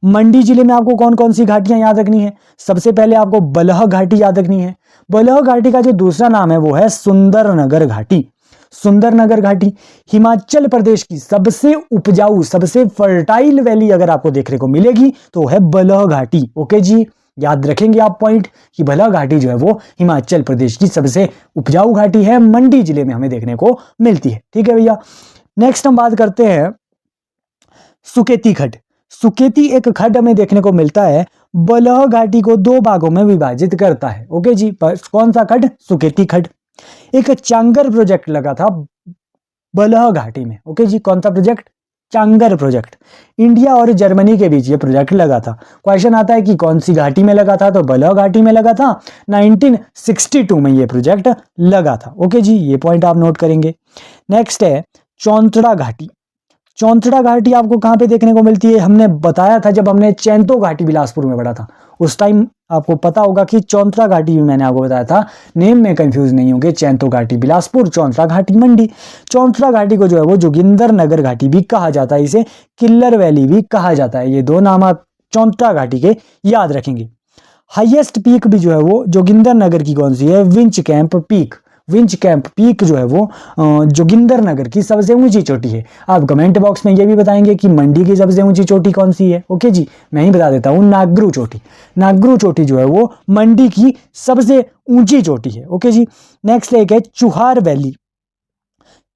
मंडी जिले में आपको कौन कौन सी घाटियां याद रखनी है? सबसे पहले आपको बलह घाटी याद रखनी है। बलह घाटी का जो दूसरा नाम है वो है सुंदरनगर घाटी। सुंदरनगर घाटी हिमाचल प्रदेश की सबसे उपजाऊ, सबसे फर्टाइल वैली अगर आपको देखने को मिलेगी तो है बलह घाटी। ओके जी, याद रखेंगे आप पॉइंट कि बलह घाटी जो है वो हिमाचल प्रदेश की सबसे उपजाऊ घाटी है, मंडी जिले में हमें देखने को मिलती है। ठीक है भैया, नेक्स्ट हम बात करते हैं सुकेती खड्ड। सुकेती एक खड्ड हमें देखने को मिलता है, बलह घाटी को 2 भागों में विभाजित करता है। ओके जी, कौन सा खड्ड? सुकेती खड्ड। एक चांगर प्रोजेक्ट लगा था बलह घाटी में। ओके जी, कौन सा प्रोजेक्ट? चांगर प्रोजेक्ट। इंडिया और जर्मनी के बीच ये प्रोजेक्ट लगा था। क्वेश्चन आता है कि कौन सी घाटी में लगा था? तो बलह घाटी में लगा था। 1962 में ये प्रोजेक्ट लगा था। ओके जी, ये पॉइंट आप नोट करेंगे। नेक्स्ट है चौंतड़ा घाटी। चौंतड़ा घाटी आपको कहाँ पे देखने को मिलती है? हमने बताया था जब हमने चैंतो घाटी बिलासपुर में पढ़ा था, उस टाइम आपको पता होगा कि चौंतड़ा घाटी भी मैंने आपको बताया था। नेम में कंफ्यूज नहीं होंगे, चैंतो घाटी बिलासपुर, चौंतड़ा घाटी मंडी। चौंतड़ा घाटी को जो है वो जोगिंदर नगर घाटी भी कहा जाता है, इसे किल्लर वैली भी कहा जाता है। ये 2 नाम आप चौंतड़ा घाटी के याद रखेंगे। हाईएस्ट पीक भी जो है वो जोगिंदर नगर की कौन सी है? Winch camp peak. Winch camp peak जो है वो जोगिंदर नगर की सबसे ऊंची चोटी है। आप कमेंट बॉक्स में ये भी बताएंगे कि मंडी की सबसे ऊंची चोटी कौन सी है। ओके जी, मैं ही बता देता हूँ, नागरू चोटी। नागरू चोटी जो है वो मंडी की सबसे ऊंची चोटी है। ओके जी, नेक्स्ट एक है चुहार वैली।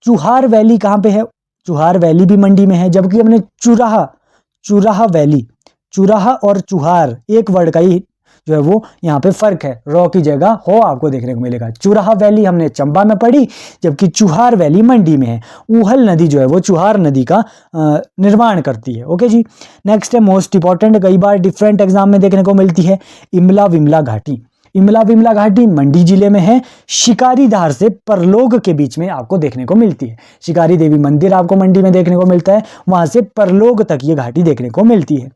चुहार वैली कहाँ पे है? चुहार वैली भी मंडी में है। जबकि हमने चुराहा वैली, चुराहा और चुहार एक वर्ड का ही जो है वो यहाँ पे फर्क है, रॉ की जगह हो आपको देखने को मिलेगा। चुराहा वैली हमने चंबा में पढ़ी, जबकि चुहार वैली मंडी में है। ऊहल नदी जो है वो चुहार नदी का निर्माण करती है। ओके जी, नेक्स्ट है मोस्ट इंपॉर्टेंट, कई बार डिफरेंट एग्जाम में देखने को मिलती है, इमला विमला घाटी। इमला विमला घाटी मंडी जिले में है। शिकारी धार से परलोग के बीच में आपको देखने को मिलती है। शिकारी देवी मंदिर आपको मंडी में देखने को मिलता है, वहां से परलोग तक ये घाटी देखने को मिलती है।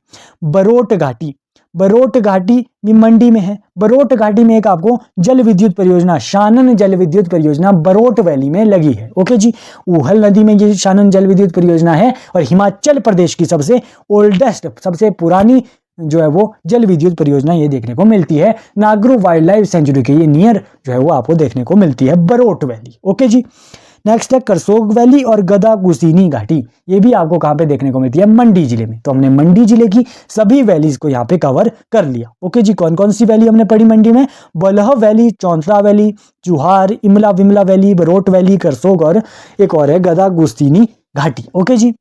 बरोट घाटी, बरोट घाटी भी मंडी में है। बरोट घाटी में एक आपको जल विद्युत परियोजना, शानन जल विद्युत परियोजना बरोट वैली में लगी है। ओके जी, ऊहल नदी में ये शानन जल विद्युत परियोजना है और हिमाचल प्रदेश की सबसे ओल्डेस्ट, सबसे पुरानी जो है वो जल विद्युत परियोजना ये देखने को मिलती है। नागरू वाइल्ड लाइफ सेंचुरी के ये नियर जो है वो आपको देखने को मिलती है बरोट वैली। ओके जी, नेक्स्ट है करसोग वैली और गदागुसीनी घाटी, ये भी आपको कहां पे देखने को मिलती है? मंडी जिले में। तो हमने मंडी जिले की सभी वैलीज को यहाँ पे कवर कर लिया। ओके जी, कौन कौन सी वैली हमने पढ़ी मंडी में? Balh valley, Chauntra valley, Chuhar, Imla Vimla valley, Barot valley, Karsog और एक और है गदागुसीनी घाटी। ओके जी,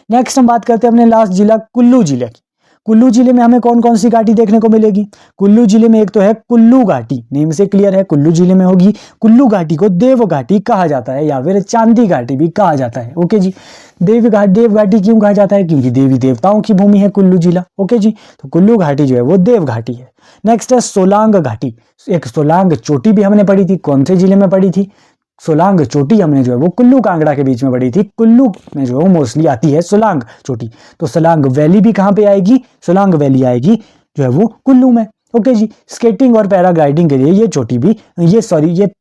नेक्स्ट हम बात करते हैं अपने लास्ट जिला कुल्लू जिले की। कुल्लू जिले में हमें कौन कौन सी घाटी देखने को मिलेगी? कुल्लू जिले में एक तो है कुल्लू घाटी, नेम से क्लियर है कुल्लू जिले में होगी। कुल्लू घाटी को देव घाटी कहा जाता है या फिर चांदी घाटी भी कहा जाता है। ओके जी, देव घाटी क्यों कहा जाता है? क्योंकि देवी देवताओं की भूमि है कुल्लू जिला। ओके जी, तो कुल्लू घाटी जो है वो देव घाटी है। नेक्स्ट है सोलांग घाटी, एक सोलांग चोटी भी हमने पढ़ी थी। कौन से जिले में पढ़ी थी? सोलांग चोटी हमने जो है वो कुल्लू कांगड़ा के बीच में पड़ी थी। कुल्लू में जो है वो मोस्टली आती है सोलांग चोटी। तो सोलांग वैली भी कहाँ पे आएगी? सोलांग वैली आएगी जो है वो कुल्लू में। ओके जी, स्केटिंग और पैराग्लाइडिंग के लिए ये चोटी भी ये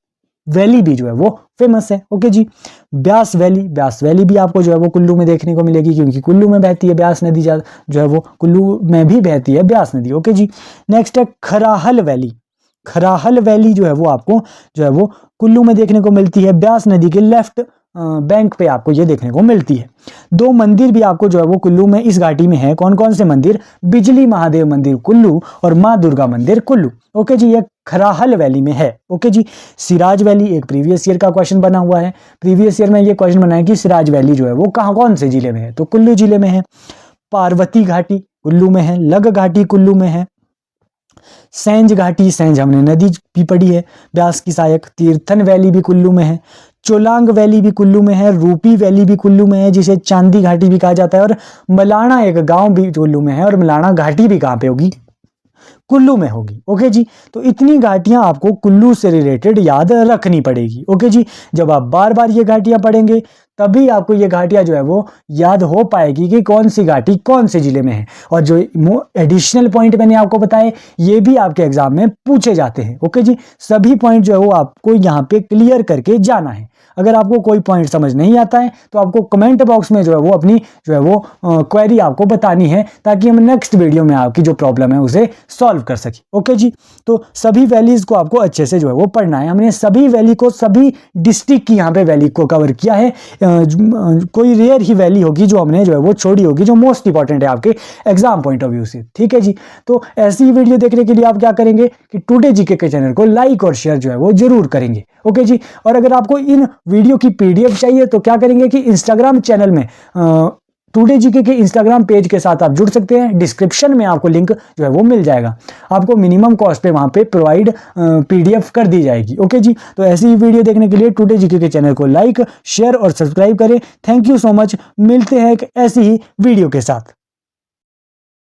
वैली भी जो है वो फेमस है। ओके जी, ब्यास वैली भी आपको जो है वो कुल्लू में देखने को मिलेगी, क्योंकि कुल्लू में बहती है ब्यास नदी, जो है वो कुल्लू में भी बहती है ब्यास नदी। ओके जी, नेक्स्ट है खराहल वैली। खराहल वैली जो है वो आपको जो है वो कुल्लू में देखने को मिलती है। ब्यास नदी के लेफ्ट बैंक पे आपको ये देखने को मिलती है। दो मंदिर भी आपको जो है वो कुल्लू में इस घाटी में है। कौन कौन से मंदिर? बिजली महादेव मंदिर कुल्लू और माँ दुर्गा मंदिर कुल्लू। ओके जी, ये खराहल वैली में है। ओके जी, सिराज वैली एक प्रीवियस ईयर का क्वेश्चन बना हुआ है। प्रीवियस ईयर में ये क्वेश्चन बना है कि सिराज वैली जो है वो कौन से जिले में है? तो कुल्लू जिले में है। पार्वती घाटी कुल्लू में है। लग घाटी कुल्लू में है। सेंज घाटी, सेंज हमने नदी भी पढ़ी है ब्यास की सहायक। तीर्थन वैली भी कुल्लू में है। चोलांग वैली भी कुल्लू में है। रूपी वैली भी कुल्लू में है, जिसे चांदी घाटी भी कहा जाता है। और मलाना एक गांव भी कुल्लू में है। और मलाना घाटी भी कहाँ पे होगी? कुल्लू में होगी। ओके जी, तो इतनी घाटियां आपको कुल्लू से रिलेटेड याद रखनी पड़ेगी। ओके जी, जब आप बार बार ये घाटियां पढ़ेंगे तभी आपको ये घाटियां जो है वो याद हो पाएगी कि कौन सी घाटी कौन से जिले में है। और जो एडिशनल पॉइंट मैंने आपको बताए ये भी आपके एग्जाम में पूछे जाते हैं। ओके जी, सभी पॉइंट जो है वो आपको यहाँ पे क्लियर करके जाना है। अगर आपको कोई पॉइंट समझ नहीं आता है तो आपको कमेंट बॉक्स में जो है वो अपनी जो है वो क्वेरी आपको बतानी है, ताकि हम नेक्स्ट वीडियो में आपकी जो प्रॉब्लम है उसे सॉल्व कर सके। ओके जी, तो सभी वैलीज को आपको अच्छे से जो है वो पढ़ना है। हमने सभी वैली को, सभी डिस्ट्रिक्ट की यहाँ पे वैली को कवर किया है। कोई रेयर ही वैली होगी जो हमने जो है वो छोड़ी होगी, जो मोस्ट इंपॉर्टेंट है आपके एग्जाम पॉइंट ऑफ व्यू से। ठीक है जी, तो ऐसी वीडियो देखने के लिए आप क्या करेंगे कि टुडे जीके के चैनल को लाइक और शेयर जो है वो जरूर करेंगे। ओके जी, और अगर आपको इन वीडियो की पीडीएफ चाहिए तो क्या करेंगे कि इंस्टाग्राम चैनल में टुडे जीके के इंस्टाग्राम पेज के साथ आप जुड़ सकते हैं। डिस्क्रिप्शन में आपको लिंक जो है वो मिल जाएगा। आपको मिनिमम कॉस्ट पे वहां पे प्रोवाइड पीडीएफ कर दी जाएगी। ओके जी, तो ऐसी वीडियो देखने के लिए टुडे जीके के चैनल को लाइक, शेयर और सब्सक्राइब करें। Thank you so much. मिलते हैं एक ऐसी ही वीडियो के साथ।